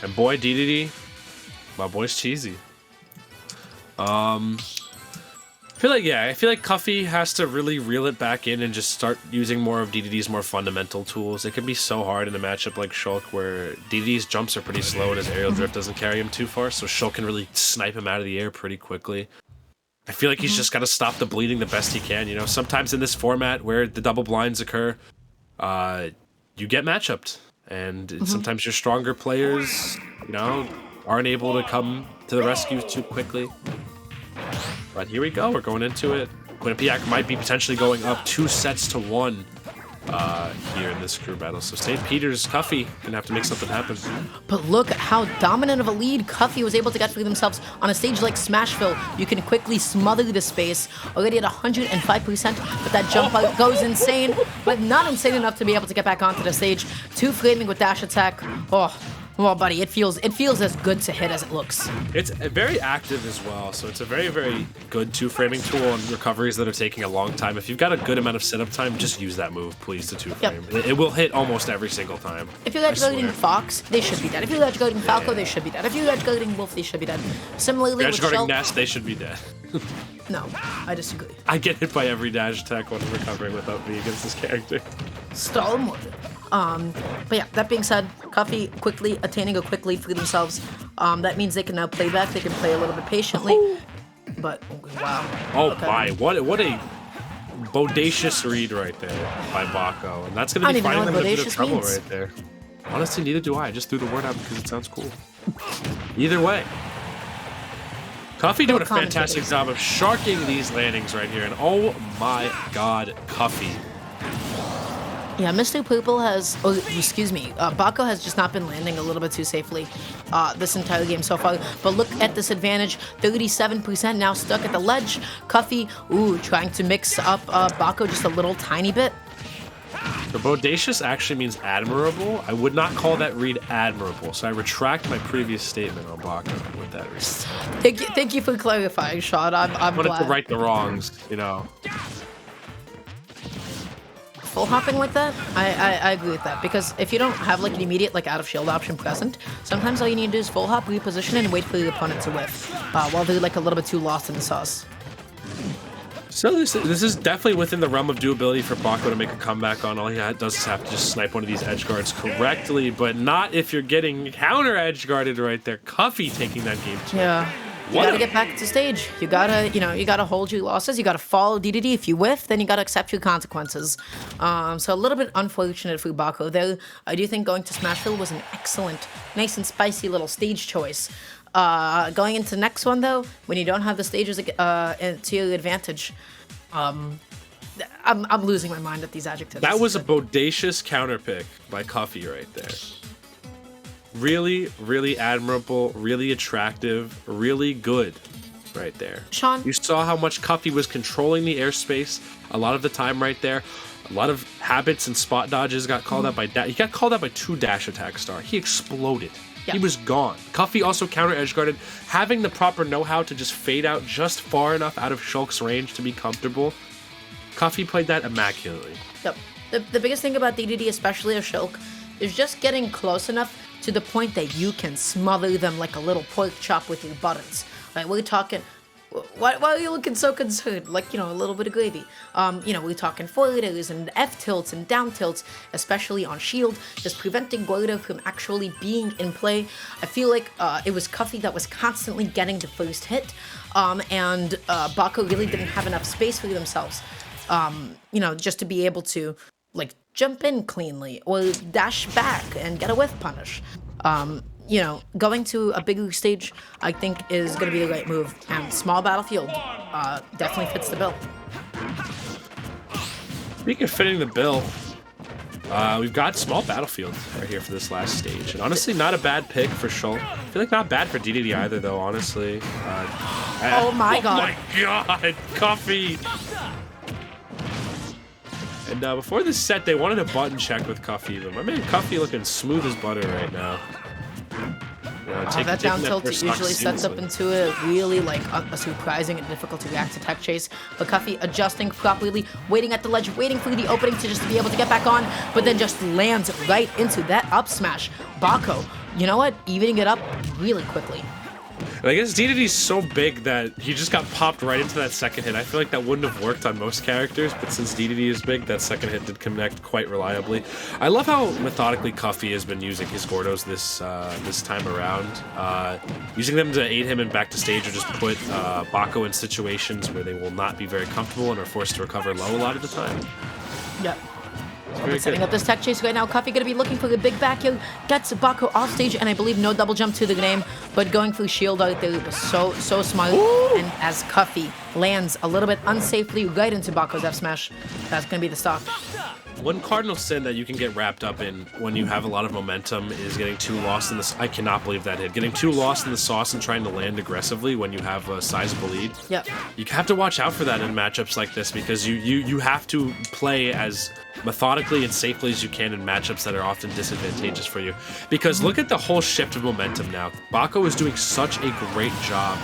And boy, DDD. My boy's cheesy. I feel like Cuffy has to really reel it back in and just start using more of DDD's more fundamental tools. It can be so hard in a matchup like Shulk where DDD's jumps are pretty slow and his aerial drift doesn't carry him too far, so Shulk can really snipe him out of the air pretty quickly. I feel like he's just got to stop the bleeding the best he can. You know, sometimes in this format where the double blinds occur, you get matchupped, and sometimes your stronger players, you know, aren't able to come to the rescue too quickly. But here we go, we're going into it. Quinnipiac might be potentially going up 2-1 here in this crew battle. So St. Peter's, Cuffy gonna have to make something happen. But look at how dominant of a lead Cuffy was able to get for themselves on a stage like Smashville. You can quickly smother the space, already at 105%, but that jump out goes insane, but not insane enough to be able to get back onto the stage. 2 flaming with dash attack. Oh, Well, buddy, it feels as good to hit as it looks. It's very active as well, so it's a very, very good two-framing tool on recoveries that are taking a long time. If you've got a good amount of setup time, just use that move, please, to two-frame. Yep. It will hit almost every single time. If you're edge guarding Fox, they should be dead. If you're edge guarding Falco, they should be dead. If you're edge guarding Wolf, they should be dead. Similarly, Edge with guarding Shell, Nest, they should be dead. no, I disagree. I get hit by every dash attack when I'm recovering without me against this character. Stall more. But yeah, that being said, Coffee quickly attaining a quick lead for themselves. That means they can now play back. They can play a little bit patiently. But wow. Oh Okay. my! What a bodacious read right there by Baco, and that's going to I be don't even finding know them what in a bit of bodacious trouble means. right there. Honestly, neither do I. I just threw the word out because it sounds cool. Either way. Cuffy doing a fantastic job of sharking these landings right here, and oh my god, Cuffy. Yeah, Mr. Purple has, Baco has just not been landing a little bit too safely this entire game so far. But look at this advantage, 37% now stuck at the ledge. Cuffy, trying to mix up Baco just a little tiny bit. The bodacious actually means admirable. I would not call that read admirable, so I retract my previous statement on Baco with that read. Thank you for clarifying, Sean. I'm wanted glad. to right the wrongs, you know. Full hopping like that, I agree with that, because if you don't have like an immediate like out of shield option present, sometimes all you need to do is full hop, reposition, and wait for your opponent to whiff while they're like a little bit too lost in the sauce. So this is definitely within the realm of doability for Baco to make a comeback on. All he does is have to just snipe one of these edge guards correctly, but not if you're getting counter edge guarded right there. Cuffy taking that game too. Yeah. You gotta get back to stage. You gotta hold your losses. You gotta follow DDD. If you whiff, then you gotta accept your consequences. So a little bit unfortunate for Baco there. I do think going to Smashville was an excellent, nice and spicy little stage choice. Going into the next one though, when you don't have the stages to your advantage, I'm losing my mind at these adjectives. That was a bodacious counter pick by Cuffy right there. Really, really admirable, really attractive, really good right there. Sean? You saw how much Cuffy was controlling the airspace a lot of the time right there. A lot of habits and spot dodges got called out by he got called out by 2 dash attack star. He exploded. Yeah. He was gone. Cuffy also counter edge guarded, having the proper know-how to just fade out just far enough out of Shulk's range to be comfortable. Cuffy played that immaculately. Yep. The biggest thing about DDD, especially a Shulk, is just getting close enough to the point that you can smother them like a little pork chop with your buttons. Like, we're talking... Why are you looking so concerned? Like, a little bit of gravy. We're talking forwarders and F tilts and down tilts, especially on shield, just preventing Guardo from actually being in play. I feel like it was Cuffy that was constantly getting the first hit, and Baco really didn't have enough space for themselves, just to be able to, like, jump in cleanly or dash back and get a whiff punish. Going to a bigger stage, I think, is going to be the right move. And small battlefield definitely fits the bill. Speaking of fitting the bill, we've got small battlefield right here for this last stage. And honestly, not a bad pick for Shulk. I feel like not bad for DDD either, though, honestly. Oh my god. Oh my god, Cuffy! And before this set, they wanted a button check with Cuffy, but my man Cuffy looking smooth as butter right now. That down tilt first usually stock sets up seamlessly. into a really a surprising and difficult to react to tech chase. But Cuffy adjusting properly, waiting at the ledge, waiting for the opening to just be able to get back on, but then just lands right into that up smash. Baco, you know what? Evening it up really quickly. And I guess DDD's so big that he just got popped right into that second hit. I feel like that wouldn't have worked on most characters, but since DDD is big, that second hit did connect quite reliably. I love how methodically Cuffy has been using his Gordos this time around. Using them to aid him in back to stage or just put Baco in situations where they will not be very comfortable and are forced to recover low a lot of the time. Yeah. Very Setting good. up this tech chase right now. Cuffy gonna be looking for the big back heel. Gets Baco off stage, and I believe no double jump to the name, but going for shield out there was so smart. Ooh. And as Cuffy lands a little bit unsafely right into Baco's F smash, that's gonna be the stock. One cardinal sin that you can get wrapped up in when you have a lot of momentum is getting too lost in this. I cannot believe that hit. Getting too lost in the sauce and trying to land aggressively when you have a sizable lead. Yeah. You have to watch out for that in matchups like this because you have to play as methodically and safely as you can in matchups that are often disadvantageous for you. Because look at the whole shift of momentum now. Bako is doing such a great job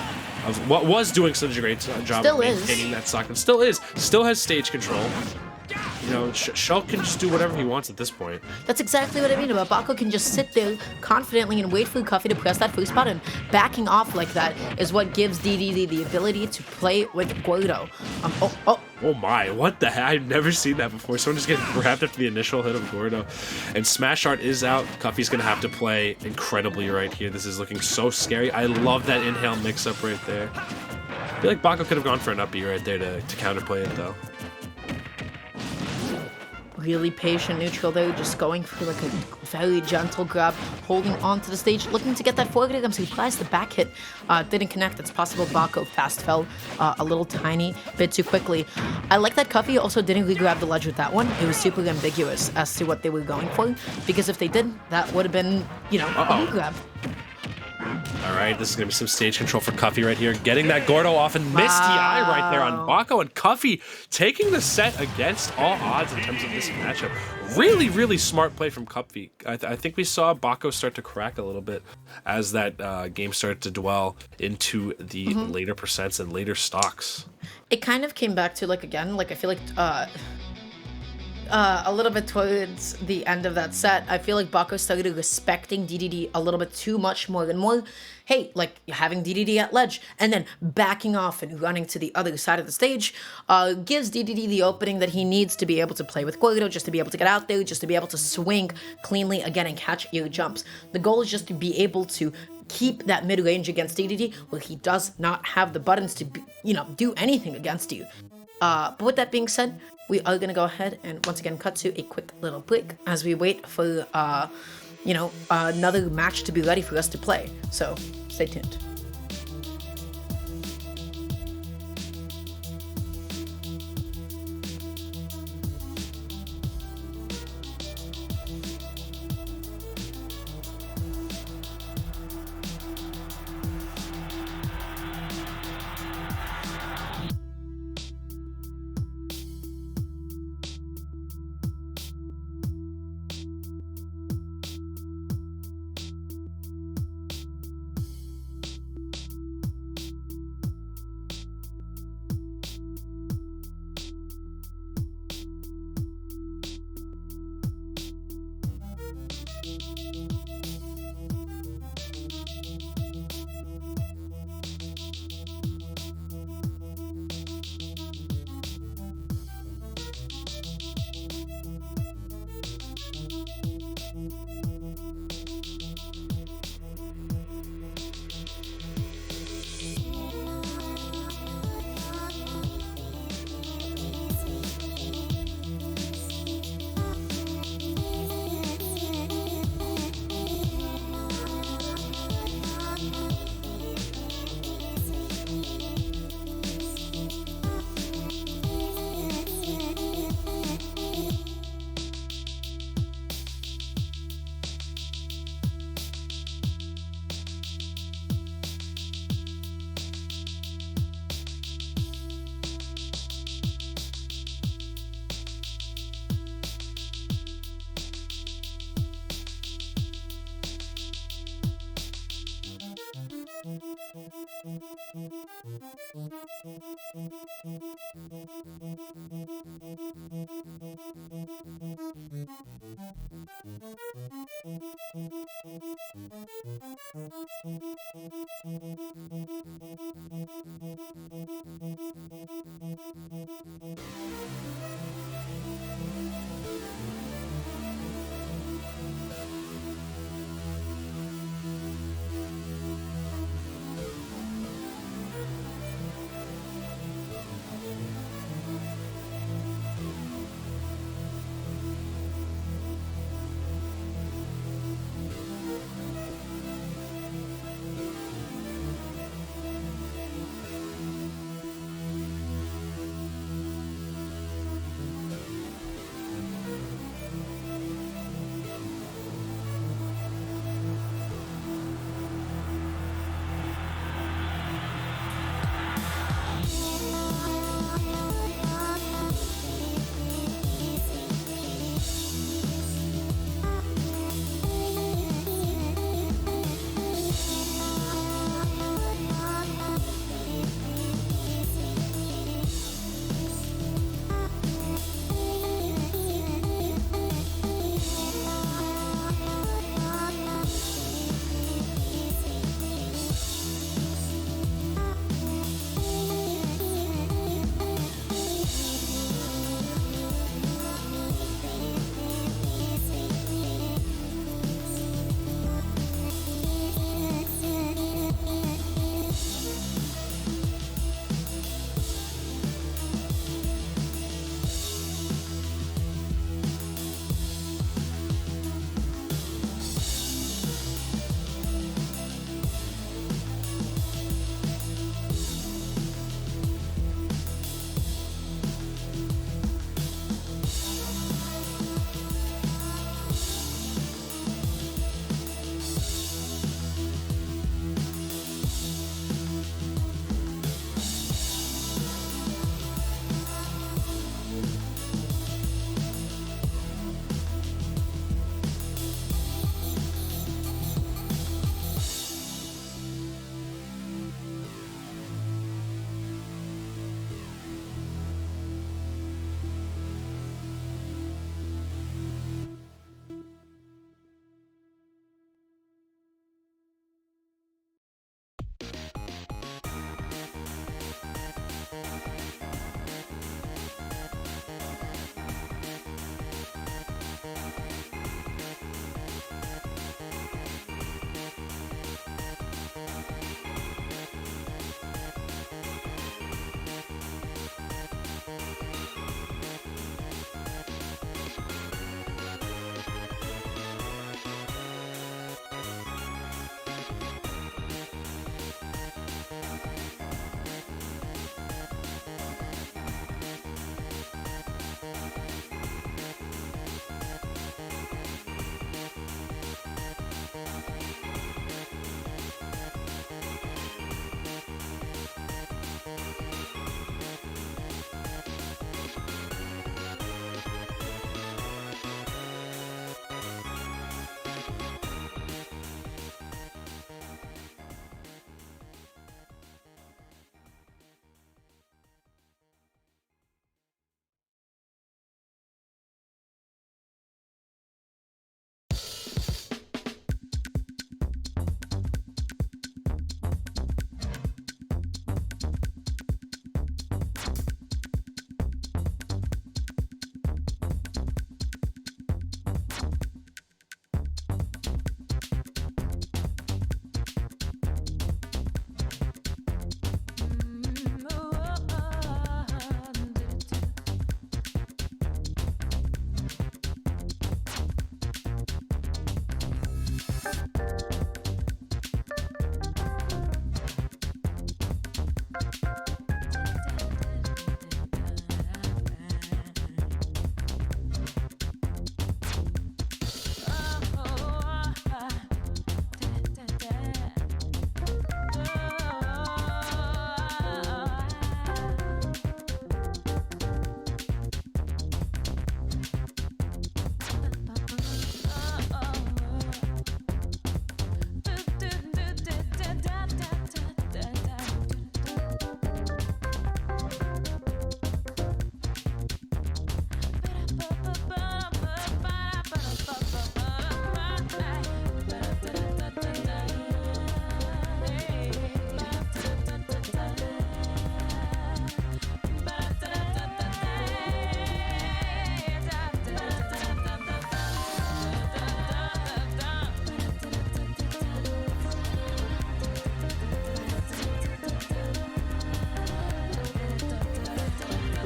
of what was doing such a great job Still of is. maintaining that stock and still has stage control. You know, Shulk can just do whatever he wants at this point. That's exactly what I mean about Bako can just sit there confidently and wait for Cuffy to press that first button. Backing off like that is what gives DDD the ability to play with Gordo. Oh my, what the heck? I've never seen that before. Someone just getting grabbed after the initial hit of Gordo. And Smash Art is out. Cuffy's going to have to play incredibly right here. This is looking so scary. I love that inhale mix-up right there. I feel like Bako could have gone for an up B right there to counterplay it, though. Really patient neutral there, just going for like a very gentle grab, holding onto the stage, looking to get that forward air. I'm surprised the back hit didn't connect. It's possible Bako fast fell a little tiny bit too quickly. I like that Cuffy also didn't re-grab the ledge with that one. It was super ambiguous as to what they were going for, because if they did, that would have been, you know, a re-grab. All right, this is going to be some stage control for Cuffy right here. Getting that Gordo off and missed the eye right there on Bako, and Cuffy taking the set against all odds in terms of this matchup. Really, really smart play from Cuffy. I think we saw Bako start to crack a little bit as that game started to dwell into the later percents and later stocks. It kind of came back to, like, again, like, I feel like a little bit towards the end of that set, I feel like Bako started respecting DDD a little bit too much more and more. Hey, like having DDD at ledge and then backing off and running to the other side of the stage gives DDD the opening that he needs to be able to play with Gordo, just to be able to get out there, just to be able to swing cleanly again and catch your jumps. The goal is just to be able to keep that mid-range against DDD where he does not have the buttons to, do anything against you. But with that being said, we are going to go ahead and once again cut to a quick little break as we wait for, another match to be ready for us to play. So stay tuned.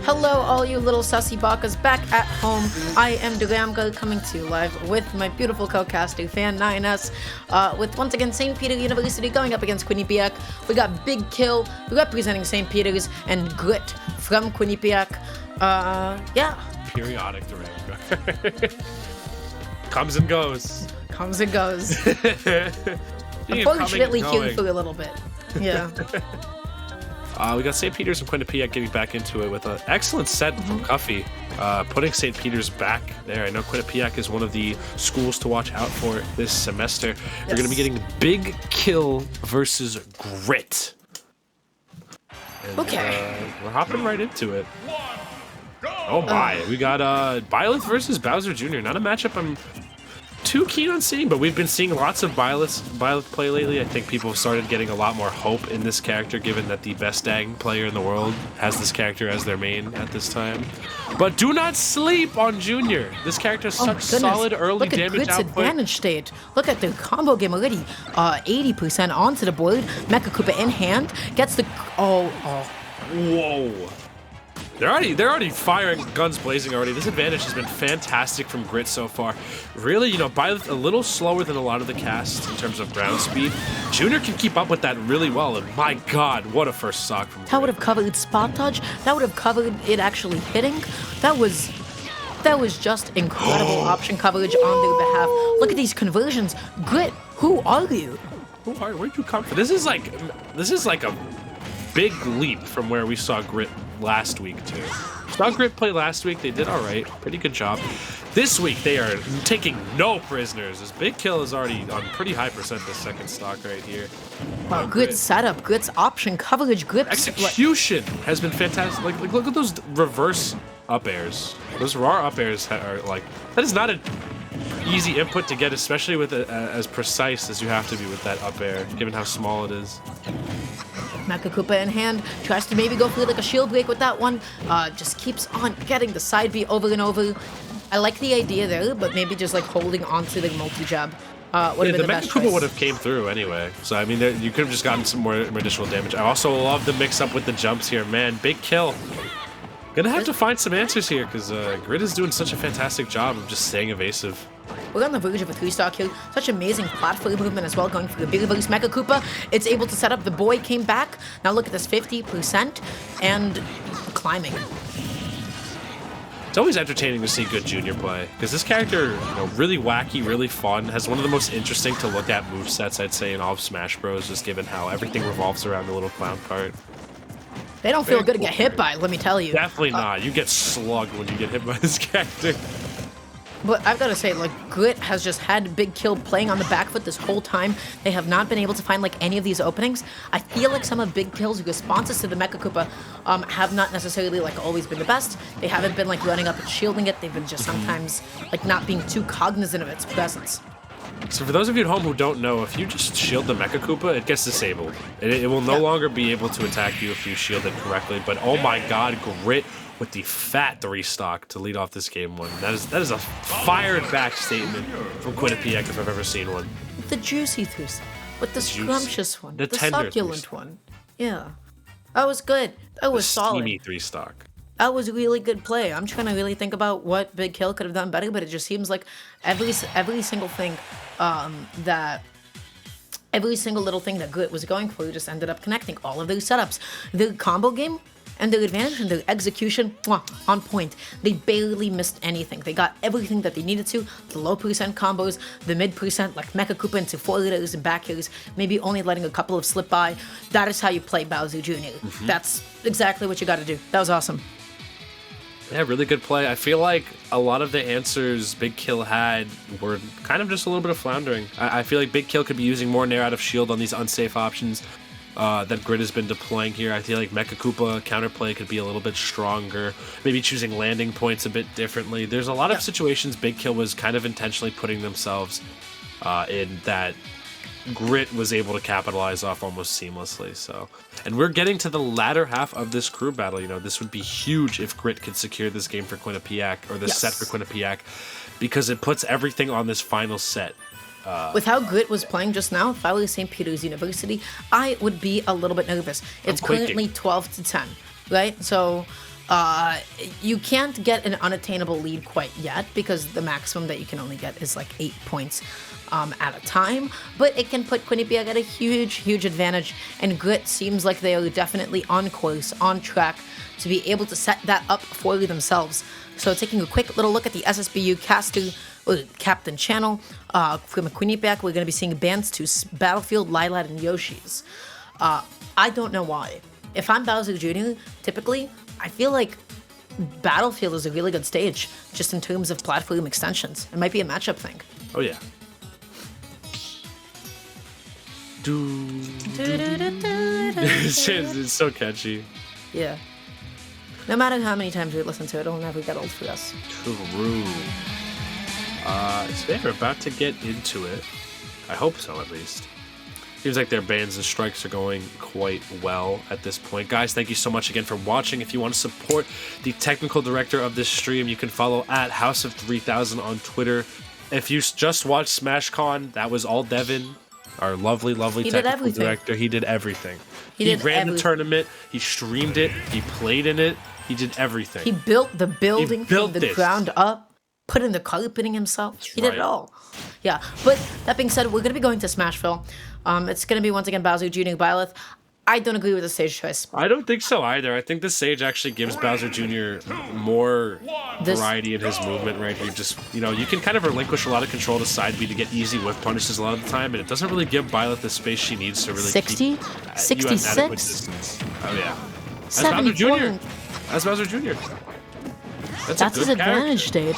Hello, all you little sussy bakas back at home. I am Duramga coming to you live with my beautiful co-caster, Fan 9S, with once again St. Peter University going up against Quinnipiac. We got Big Kill representing St. Peter's and Grit from Quinnipiac. Yeah. Periodic Duramga. Comes and goes. Comes and goes. Unfortunately, queued for a little bit. Yeah. We got St. Peter's and Quinnipiac getting back into it with an excellent set from Cuffy, putting St. Peter's back there. I know Quinnipiac is one of the schools to watch out for this semester. They're going to be getting Big Kill versus Grit. And, Okay. We're hopping right into it. Oh my, we got Byleth versus Bowser Jr. Not a matchup I'm too keen on seeing, but we've been seeing lots of Byleth play lately. I think people have started getting a lot more hope in this character, given that the best dang player in the world has this character as their main at this time. But do not sleep on Junior. This character has such solid early Look at damage Grit's output. advantage state. Look at the combo game already. 80% onto the board. Mecha Koopa in hand. Gets the... Oh. Whoa. They're already firing guns blazing already. This advantage has been fantastic from Grit so far. Really, Byleth a little slower than a lot of the casts in terms of ground speed. Junior can keep up with that really well, and my god, what a first stock from Grit. That would have covered spot dodge. That would have covered it actually hitting. That was just incredible option coverage on their behalf. Look at these conversions. Grit, who are you? Where'd you come from? This is like a big leap from where we saw Grit last week too. Saw Grit play last week. They did all right. Pretty good job. This week they are taking no prisoners. As Big Kill is already on pretty high percent the second stock right here. Wow, Grit's setup, Grit's option coverage, Grit's execution has been fantastic. Like look at those reverse up airs. Those raw up airs are like, that is not an easy input to get, especially with as precise as you have to be with that up air, given how small it is. Mecha Koopa in hand, tries to maybe go for like a shield break with that one, just keeps on getting the side B over and over. I like the idea there, but maybe just like holding onto the multi-jab would have been the best choice. The Mecha Koopa would have came through anyway, so I mean, you could have just gotten some more additional damage. I also love the mix-up with the jumps here, man. Big Kill. Gonna have to find some answers here, because Grit is doing such a fantastic job of just staying evasive. We're on the verge of a 3-stock here. Such amazing platform movement as well, going for the big reverse Mecha Koopa. It's able to set up. The boy came back. Now look at this 50% and climbing. It's always entertaining to see good Junior play, because this character, really wacky, really fun, has one of the most interesting to look at movesets, I'd say, in all of Smash Bros, just given how everything revolves around the little clown cart. They don't feel good to get hit by, let me tell you. Definitely not. You get slugged when you get hit by this character. But I've got to say, like, Grit has just had Big Kill playing on the back foot this whole time. They have not been able to find, like, any of these openings. I feel like some of Big Kill's responses to the Mecha Koopa have not necessarily, like, always been the best. They haven't been, like, running up and shielding it. They've been just sometimes, like, not being too cognizant of its presence. So for those of you at home who don't know, if you just shield the Mecha Koopa, it gets disabled. It will no longer be able to attack you if you shield it correctly. But oh my god, Grit with the fat 3-stock to lead off this game one. That is a fired back statement from Quinnipiac if I've ever seen one. The juicy 3-stock. With the scrumptious one. The succulent one. Yeah. That was good. That was solid. Steamy 3-stock. That was a really good play. I'm trying to really think about what Big Kill could have done better, but it just seems like every single thing every single little thing that Grit was going for just ended up connecting. All of their setups, their combo game, and their advantage and their execution, on point. They barely missed anything. They got everything that they needed to. The low percent combos, the mid percent, like Mecha Koopa into forwarders and back airs, maybe only letting a couple of slip by. That is how you play Bowser Jr. That's exactly what you got to do. That was awesome. Yeah, really good play. I feel like a lot of the answers Big Kill had were kind of just a little bit of floundering. I feel like Big Kill could be using more Nair out of shield on these unsafe options that Grit has been deploying here. I feel like Mecha Koopa counterplay could be a little bit stronger, maybe choosing landing points a bit differently. There's a lot of situations Big Kill was kind of intentionally putting themselves in that Grit was able to capitalize off almost seamlessly. So, and we're getting to the latter half of this crew battle. This would be huge if Grit could secure this game for Quinnipiac, or this set for Quinnipiac, because it puts everything on this final set. With how Grit was playing just now, if I was St. Peter's University, I would be a little bit nervous. It's currently 12-10, right? So You can't get an unattainable lead quite yet because the maximum that you can only get is like 8 points at a time. But it can put Quinnipiac at a huge advantage. And Grit seems like they are definitely on course, on track to be able to set that up for themselves. So taking a quick little look at the SSBU captain channel from Quinnipiac, we're going to be seeing bans to Battlefield, Lilat, and Yoshi's. I don't know why. If I'm Bowser Jr., typically, I feel like Battlefield is a really good stage, just in terms of platform extensions. It might be a matchup thing. Oh, yeah. It's so catchy. Yeah. No matter how many times we listen to it, it'll never get old for us. True. So they're about to get into it. I hope so, at least. Seems like their bans and strikes are going quite well at this point. Guys, thank you so much again for watching. If you want to support the technical director of this stream, you can follow at House of 3000 on Twitter. If you just watched SmashCon, that was all Devin, our lovely technical director. He did everything. He ran the tournament. He streamed it. He played in it. He did everything. He built the building from the ground up, put in the carpeting himself. He did it all. Yeah, but that being said, we're going to be going to Smashville. It's going to be, once again, Bowser Jr. Byleth. I don't agree with the stage choice. I don't think so either. I think the stage actually gives Bowser Jr. more variety in his movement right here. Just, you know, you can kind of relinquish a lot of control to side B to get easy whiff punishes a lot of the time, and it doesn't really give Byleth the space she needs to really 60? keep 66? Oh, yeah. That's 74. Bowser Jr. That's Bowser Jr. That's his advantage stage.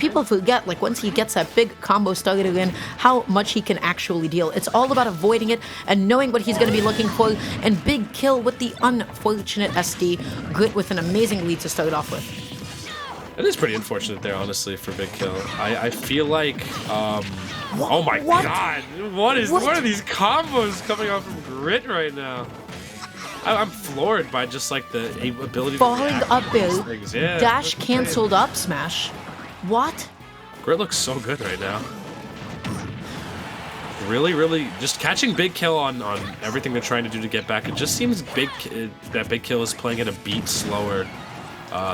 People forget, like, once he gets that big combo started in, how much he can actually deal. It's all about avoiding it and knowing what he's going to be looking for. And big kill with the unfortunate SD. Grit with an amazing lead to start off with. It is pretty unfortunate there, honestly, for big kill. I feel like, oh my god, what are these combos coming out from Grit right now? I'm floored by just like the ability falling to up there, yeah, dash canceled up smash. What? Grit looks so good right now. Really, just catching Big Kill on everything they're trying to do to get back. It just seems that Big Kill is playing at a beat slower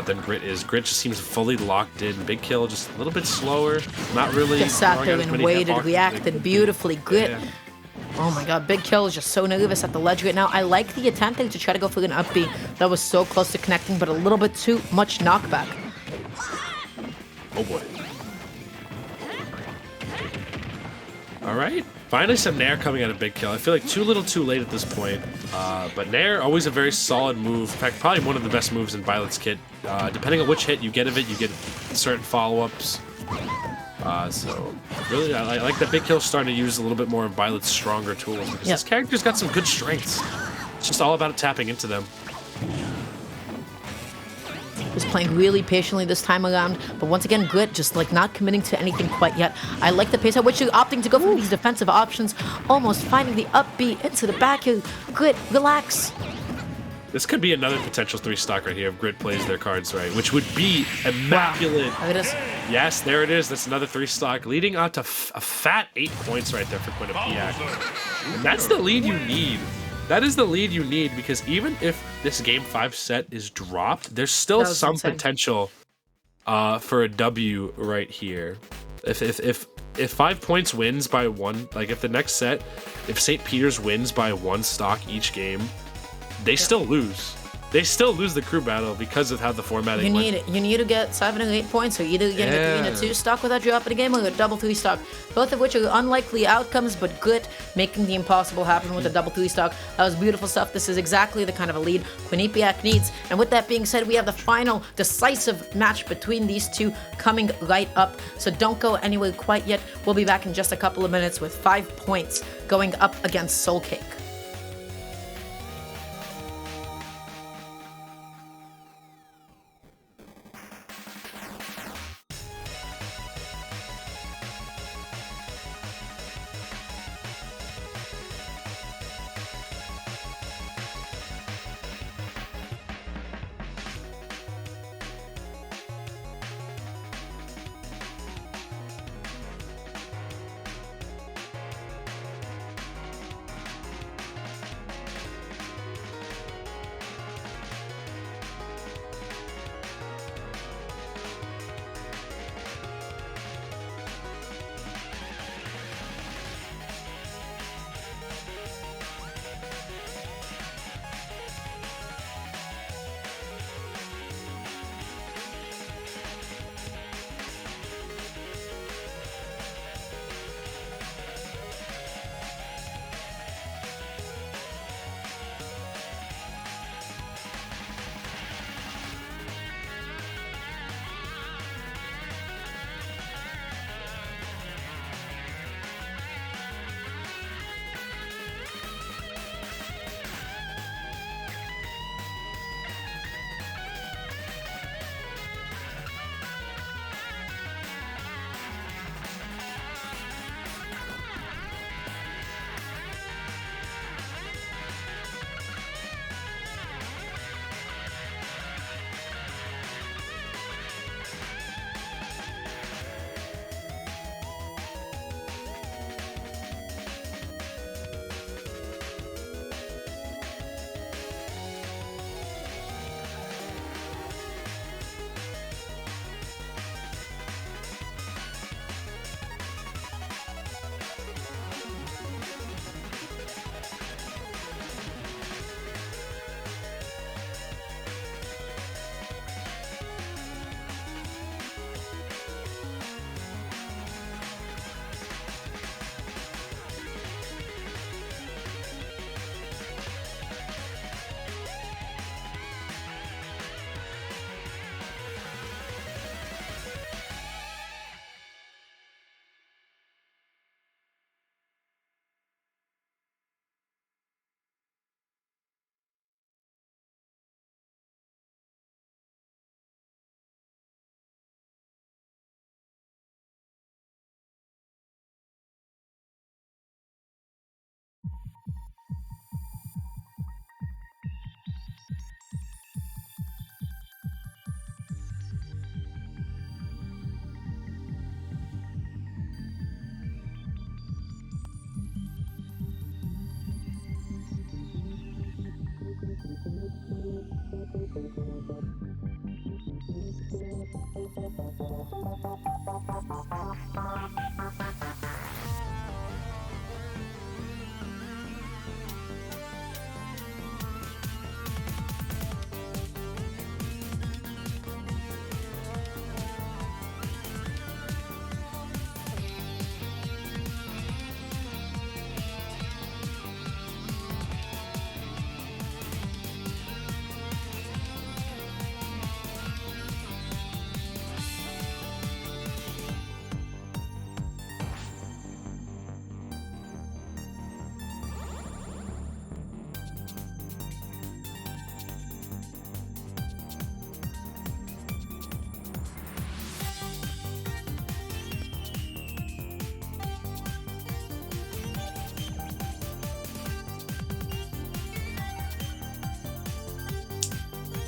than Grit is. Grit just seems fully locked in. Big Kill just a little bit slower. Not really. Just sat there and waited, reacted beautifully. Grit. Yeah. Oh my god, Big Kill is just so nervous at the ledge right now. I like the attempt to try to go for an up B. That was so close to connecting, but a little bit too much knockback. Oh boy. Alright. Finally some Nair coming out of Big Kill. I feel like too little too late at this point. But Nair, always a very solid move. In fact, probably one of the best moves in Violet's kit. Depending on which hit you get of it, you get certain follow-ups. So, really, I like that Big Kill's starting to use a little bit more of Violet's stronger tools. Because this character's got some good strengths. It's just all about tapping into them. Was playing really patiently this time around, but once again, Grit just like not committing to anything quite yet. I like the pace at which you're opting to go for these defensive options, almost finding the up B into the back here. Grit, relax. This could be another potential 3-stock right here if Grit plays their cards right, which would be immaculate. Wow. There it is. Yes, there it is. That's another 3-stock, leading out to a fat 8 points right there for Quinnipiac. And that's the lead you need. That is the lead you need, because even if this Game 5 set is dropped, there's still some potential for a W right here. If 5 points wins by one, like if the next set, if St. Peter's wins by 1 stock each game, they still lose. They still lose the crew battle because of how the formatting went. You need to get 7 or 8 points, or either getting a 3 and a 2 stock without dropping a game, or a double 3 stock. Both of which are unlikely outcomes, but Grit making the impossible happen with a double 3 stock. That was beautiful stuff. This is exactly the kind of a lead Quinnipiac needs. And with that being said, we have the final decisive match between these two coming right up. So don't go anywhere quite yet. We'll be back in just a couple of minutes with 5 points going up against Soul Cake.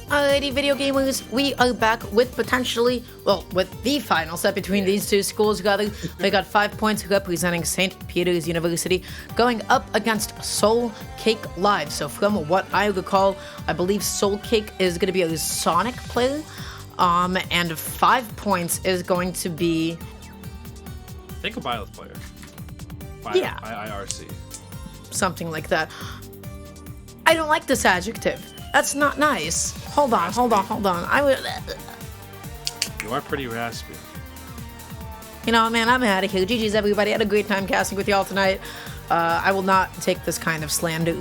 Alrighty, video gamers, we are back with potentially, well, with the final set between these two schools together. We got 5 points representing St. Peter's University going up against Soul Cake Live. So from what I recall, I believe Soul Cake is going to be a Sonic player, and 5 points is going to be... I think a Byleth player. Yeah. IRC. Something like that. I don't like this adjective. That's not nice. Hold on. I would... You are pretty raspy. You know, man, I'm out of here. GG's, everybody. I had a great time casting with y'all tonight. I will not take this kind of slander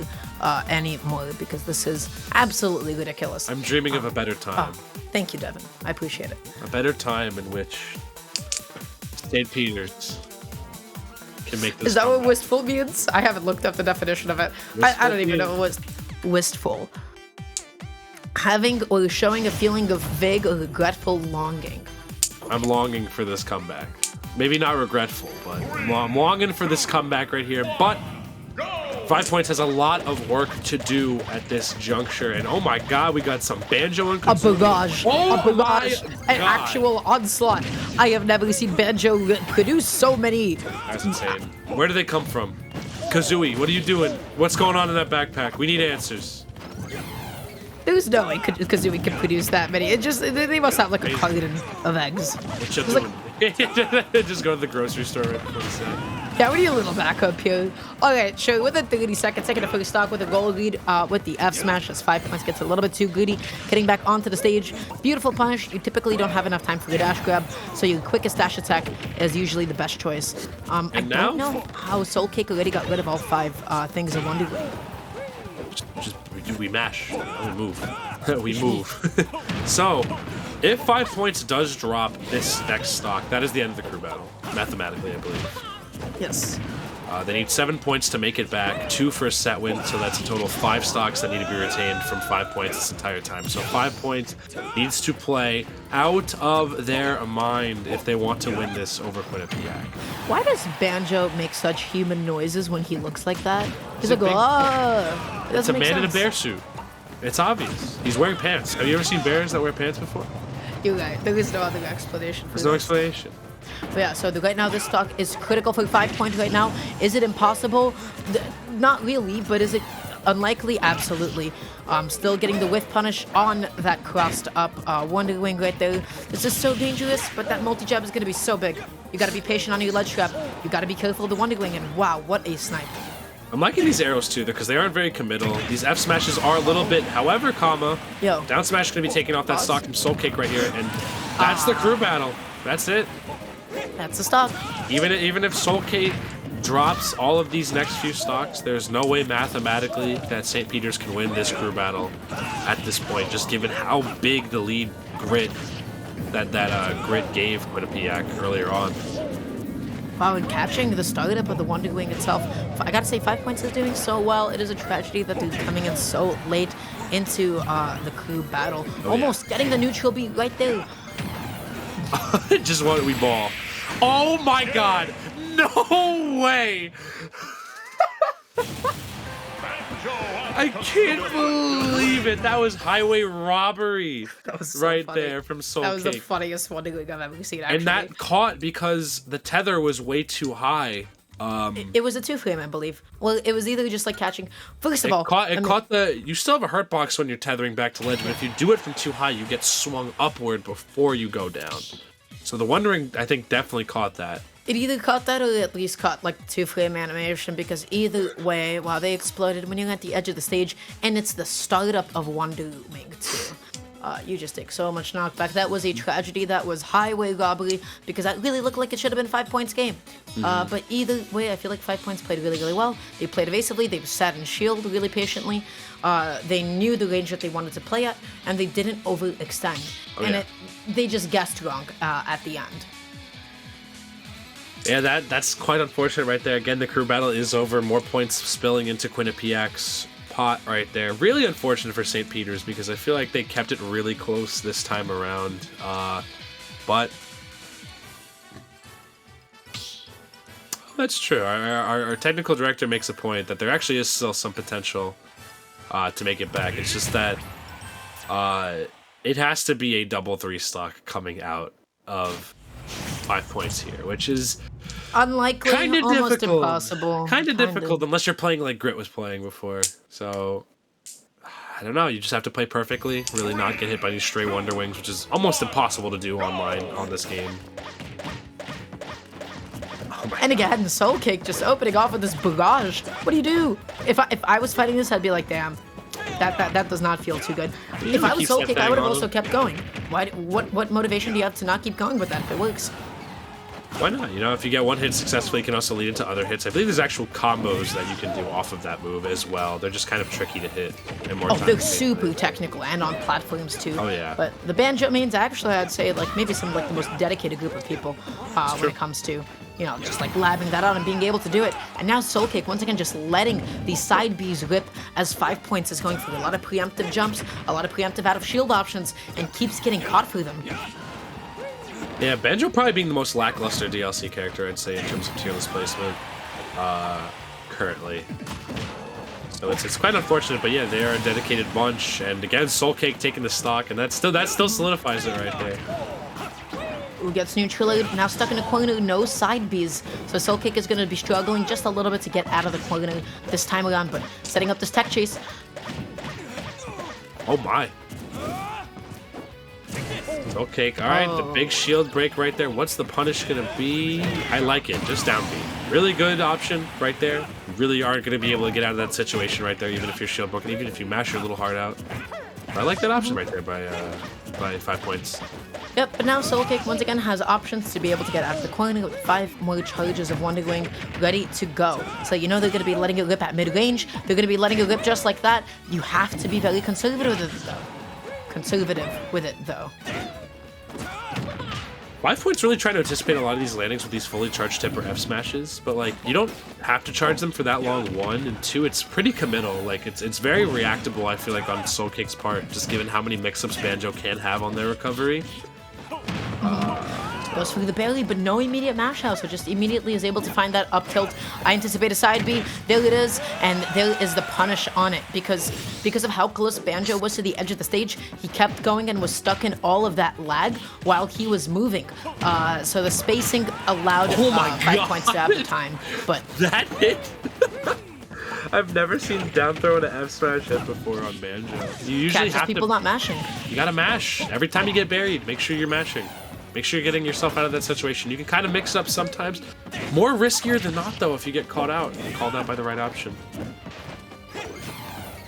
anymore because this is absolutely ridiculous. I'm dreaming of a better time. Thank you, Devin. I appreciate it. A better time in which St. Peter's can make this. Is that comeback. what wistful means? I haven't looked up the definition of it. I don't even know what wistful. Having or showing a feeling of vague or regretful longing. I'm longing for this comeback. Maybe not regretful, but I'm longing for this comeback right here. But 5 points has a lot of work to do at this juncture. And oh my god, we got some Banjo and A barrage. Oh a barrage. my An God. actual onslaught. I have never seen Banjo produce so many. That's insane. Where do they come from? Kazooie, what are you doing? What's going on in that backpack? We need answers. There's no way Kazooie could produce that many. It just, they must have like a carton of eggs. What you It's doing? Just go to the grocery store right before the set. Yeah, we need a little backup here. Alright, sure, within 30 seconds, taking a first stock with a goal lead with the F smash as 5 points gets a little bit too greedy. Getting back onto the stage. Beautiful punish. You typically don't have enough time for the dash grab, so your quickest dash attack is usually the best choice. I now? don't know how Soul Cake already got rid of all 5 things in one way. We mash. We move. We move. So, if 5 points does drop this next stock, that is the end of the crew battle. Mathematically, I believe. Yes. They need 7 points to make it back, 2 for a set win, so that's a total of 5 stocks that need to be retained from 5 points this entire time. So 5 points needs to play out of their mind if they want to win this over Quinnipiac. Why does Banjo make such human noises when he looks like that? He's a like, big- oh. It It's a doesn't make man in a sense. bear suit. It's obvious. He's wearing pants. Have you ever seen bears that wear pants before? You're right. There is no other explanation for There's no this. explanation. But yeah, so right now this stock is critical for 5 points right now. Is it impossible? Not really, but is it unlikely? Absolutely. Still getting the whiff punish on that crossed up Wonder Wing right there. This is so dangerous, but that multi-jab is going to be so big. You got to be patient on your ledge trap. You got to be careful of the Wonder Wing, and wow, what a snipe. I'm liking these arrows too, because they aren't very committal. These F smashes are a little bit, however, Yo. down smash is going to be taking off that stock from Soul Cake right here, and that's the crew battle. That's it. That's the stock. Even if Soul Cake drops all of these next few stocks, there's no way mathematically that St. Peter's can win this crew battle at this point, just given how big the lead grid that grid gave Quinnipiac earlier on. Wow, and catching the startup of the Wonder Wing itself, I gotta say 5 points is doing so well. It is a tragedy that they're coming in so late into the crew battle. Almost getting the neutral beat right there. Just what we ball. Oh my god! No way! I can't believe it. That was highway robbery. That was so right funny. there from Soul That was the Cake. funniest Wonder Wing I've ever seen, actually. And that caught because the tether was way too high It was a 2-frame, I believe. Well, it was either just like catching. First of all, caught the. You still have a hurt box when you're tethering back to ledge, but if you do it from too high, you get swung upward before you go down. So the Wondering, I think, definitely caught that. It either caught that or at least caught like the 2-frame animation, because either way, wow, they exploded when you're at the edge of the stage, and it's the startup of Wondering too. You just take so much knockback. That was a tragedy. That was highway robbery, because that really looked like it should have been 5 points game. But either way, I feel like 5 points played really, really well. They played evasively. They sat in shield really patiently. They knew the range that they wanted to play at, and they didn't overextend. They just guessed wrong at the end. Yeah, that's quite unfortunate right there. Again, the crew battle is over. More points spilling into Quinnipiac's pot right there. Really unfortunate for St. Peter's, because I feel like they kept it really close this time around. But that's true. Our technical director makes a point that there actually is still some potential to make it back. It's just that it has to be a double 3 stock coming out of 5 points here, which is unlikely, almost difficult. Impossible. Kind of difficult unless you're playing like Grit was playing before. So I don't know. You just have to play perfectly, really not get hit by any stray Wonder Wings, which is almost impossible to do online on this game. And again, Soul Cake just opening off with this barrage. What do you do? If I was fighting this, I'd be like, damn, that does not feel too good. If I was Soul Cake, I would have also kept going. What motivation do you have to not keep going with that if it works? Why not? You know, if you get one hit successfully, it can also lead into other hits. I believe there's actual combos that you can do off of that move as well. They're just kind of tricky to hit. And more they're super technical and on platforms too. Oh yeah. But the banjo mains, actually, I'd say like maybe some like the most dedicated group of people when it comes to, you know, just like labbing that out and being able to do it. And now Soul Cake once again just letting the side Bs rip as 5 points is going through a lot of preemptive jumps, a lot of preemptive out of shield options, and keeps getting caught through them. Yeah, Banjo probably being the most lackluster DLC character, I'd say, in terms of tier list placement currently. So it's quite unfortunate, but yeah, they are a dedicated bunch. And again, Soul Cake taking the stock, and that still solidifies it right there. Who gets neutralized, now stuck in a corner, no side Bs. So Soul Cake is going to be struggling just a little bit to get out of the corner this time around, but setting up this tech chase. Oh my. Soul Cake, alright, the big shield break right there. What's the punish going to be? I like it, just down B. Really good option right there. You really aren't going to be able to get out of that situation right there, even if you're shield broken, even if you mash your little heart out. I like that option right there by 5 points. Yep, but now Soul Cake once again has options to be able to get out of the corner with 5 more charges of Wonder Wing ready to go. So you know they're going to be letting it rip at mid-range. They're going to be letting it rip just like that. You have to be very conservative with it, though. 5 points really trying to anticipate a lot of these landings with these fully charged tip or F smashes, but like you don't have to charge them for that long, 1, and 2, it's pretty committal. Like it's very reactable, I feel like, on Soul Cake's part, just given how many mix-ups Banjo can have on their recovery. Goes through the belly, but no immediate mash out, so just immediately is able to find that up tilt. I anticipate a side B. There it is, and there is the punish on it. Because of how close Banjo was to the edge of the stage, he kept going and was stuck in all of that lag while he was moving. So the spacing allowed 5 points to have the time. But that hit. I've never seen down throw and an F smash hit before on Banjo. You usually have people not mashing. You gotta mash. Every time you get buried, make sure you're mashing. Make sure you're getting yourself out of that situation. You can kind of mix up sometimes. More riskier than not, though, if you get caught out. Called out by the right option.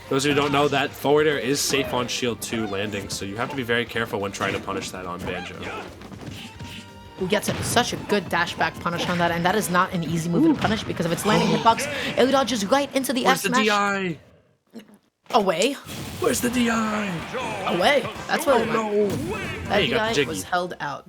Those who don't know, that forward air is safe on shield 2 landing, so you have to be very careful when trying to punish that on Banjo. Who gets such a good dash back punish on that, and that is not an easy move to punish because of its landing hitbox. It dodges right into the F smash. Where's the DI? Away. Where's the DI? Away. That's what it went. That Hey, DI was held out.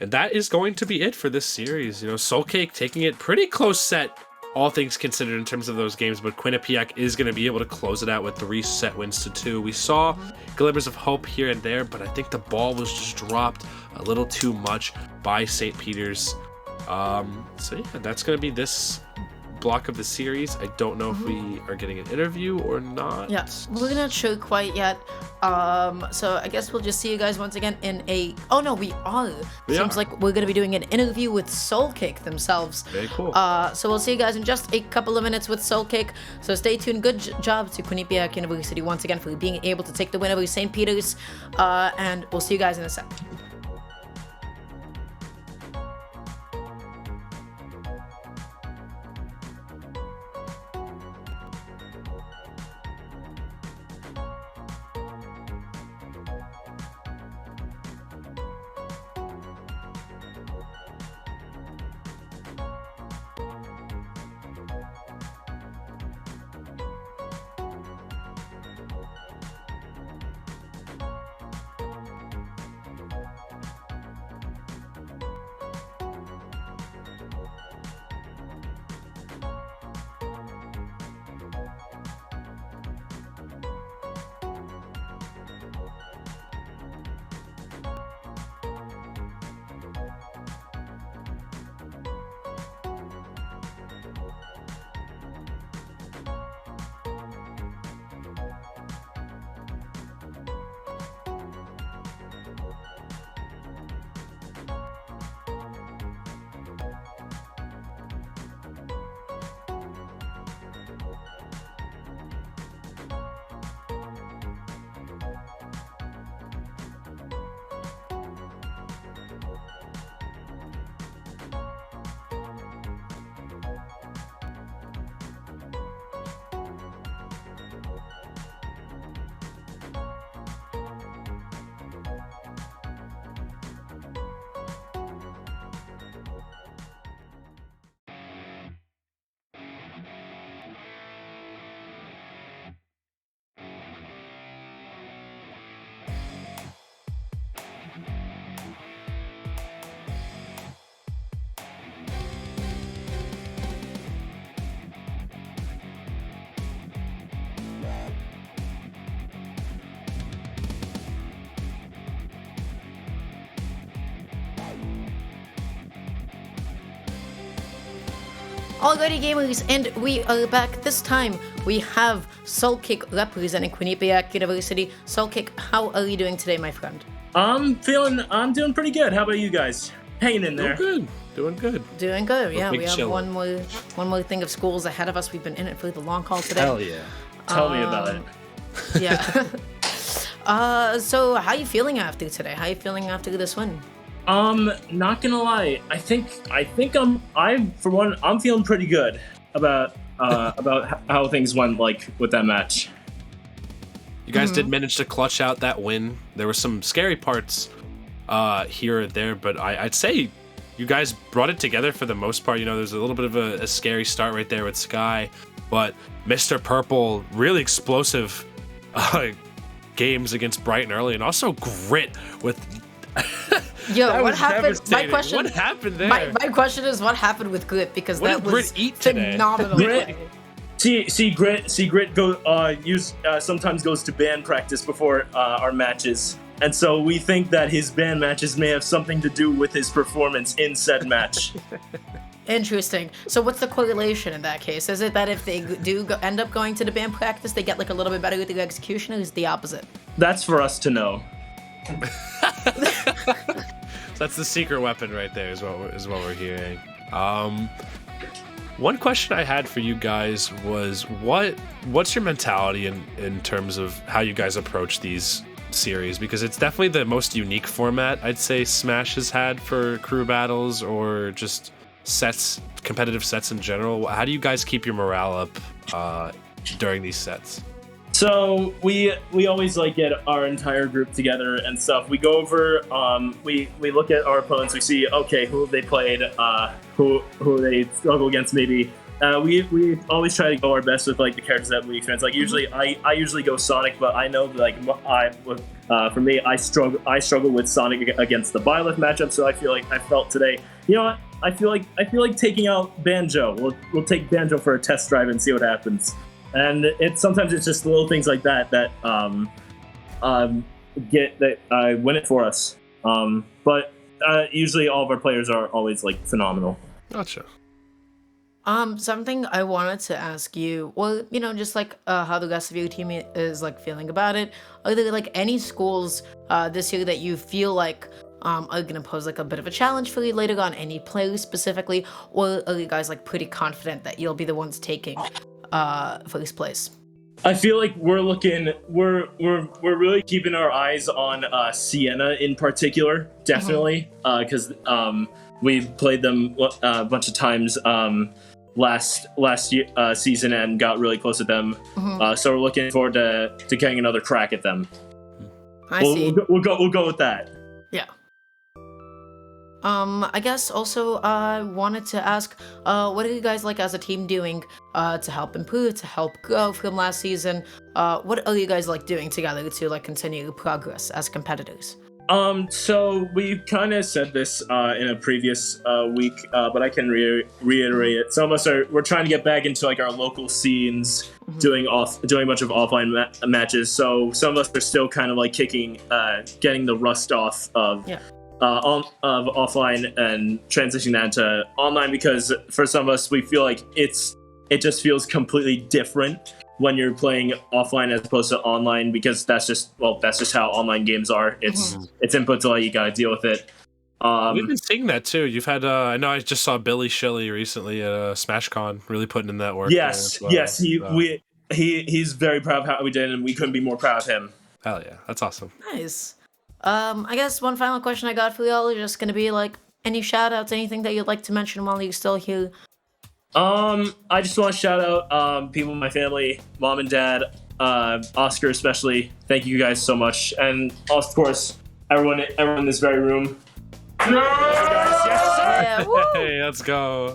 And that is going to be it for this series. You know, Soul Cake taking it pretty close set, all things considered, in terms of those games, but Quinnipiac is going to be able to close it out with 3 set wins to 2. We saw glimmers of hope here and there, but I think the ball was just dropped a little too much by St. Peter's. So yeah, that's going to be this block of the series. I don't know if we are getting an interview or not. Yeah, we're not sure quite yet. So I guess we'll just see you guys once again in a... Oh no, we are. Seems like we're going to be doing an interview with Soulkick themselves. Very cool. So we'll see you guys in just a couple of minutes with Soulkick. So stay tuned. Good job to Quinnipiac University once again for being able to take the win over St. Peter's. And we'll see you guys in a sec. Alrighty gamers, and we are back. This time we have Soulkick representing Quinnipiac University. Soulkick, how are you doing today, my friend? I'm doing pretty good. How about you guys? Hanging in there. Doing good. Doing good, yeah. We have chilling. one more thing of schools ahead of us. We've been in it for the long haul today. Hell yeah. Tell me about it. Yeah. So how you feeling after today? How you feeling after this win? Not gonna lie. I think I'm feeling pretty good about how things went, like, with that match. You guys did manage to clutch out that win. There were some scary parts here or there, but I'd say you guys brought it together for the most part. You know, there's a little bit of a scary start right there with Sky, but Mr. Purple, really explosive games against Brighton early, and also Grit with... Yo, what happened? My question. What happened there? My question is, what happened with Grit? Because What that did was Grit eat today? phenomenal. Grit, see, Grit sometimes goes to band practice before our matches, and so we think that his band matches may have something to do with his performance in said match. Interesting. So what's the correlation in that case? Is it that if they end up going to the band practice, they get like a little bit better with their execution, or is it the opposite? That's for us to know. So that's the secret weapon right there, is what we're hearing. One question I had for you guys was, what's your mentality in terms of how you guys approach these series? Because it's definitely the most unique format I'd say Smash has had for crew battles or just sets, competitive sets in general. How do you guys keep your morale up during these sets? So we always like get our entire group together and stuff. We go over, we look at our opponents. We see, okay, who have they played, who they struggle against maybe. We always try to go our best with like the characters that we experience. Like usually, I usually go Sonic, but I know like for me, I struggle with Sonic against the Byleth matchup. So I felt today, you know what? I feel like taking out Banjo. We'll take Banjo for a test drive and see what happens. And sometimes it's just little things like that win it for us. But usually all of our players are always like phenomenal. Gotcha. Something I wanted to ask you, well, just like how the rest of your team is like feeling about it. Are there like any schools this year that you feel like are gonna pose like a bit of a challenge for you later on? Any players specifically, or are you guys like pretty confident that you'll be the ones taking first place? I feel like we're really keeping our eyes on Siena in particular, definitely, because we played them a bunch of times last year, season and got really close with them. So we're looking forward to getting another crack at them. I see. We'll go with that. Yeah. I guess also I wanted to ask, what are you guys like as a team doing to help improve, to help grow from last season? What are you guys like doing together to like continue progress as competitors? So we kind of said this in a previous week, but I can reiterate it. Some of us we're trying to get back into like our local scenes, doing a bunch of offline matches. So some of us are still kind of like getting the rust off of offline and transitioning that to online, because for some of us we feel like it just feels completely different when you're playing offline as opposed to online, because that's just how online games are. It's input delay, you gotta deal with it. We've been seeing that too. You've had I know I just saw Billy Shilly recently at SmashCon really putting in that work. Yes, he's very proud of how we did, and we couldn't be more proud of him. Hell yeah, that's awesome. Nice. I guess one final question I got for y'all is just gonna be like, any shout outs, anything that you'd like to mention while you're still here? I just want to shout out people in my family, mom and dad, Oscar especially. Thank you guys so much, and of course everyone in this very room. Yeah, woo! Hey, let's go.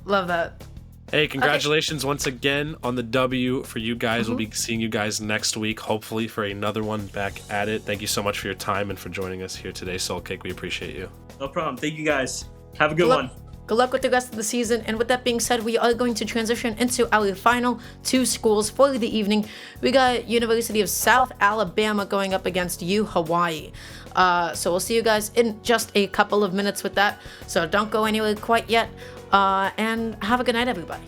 Love that. Hey, congratulations once again on the W for you guys. We'll be seeing you guys next week, hopefully, for another one back at it. Thank you so much for your time and for joining us here today, Soul Cake. We appreciate you. No problem. Thank you guys. Have a good one. Good luck with the rest of the season. And with that being said, we are going to transition into our final two schools for the evening. We got University of South Alabama going up against U Hawaii. So we'll see you guys in just a couple of minutes with that. So don't go anywhere quite yet. And have a good night, everybody.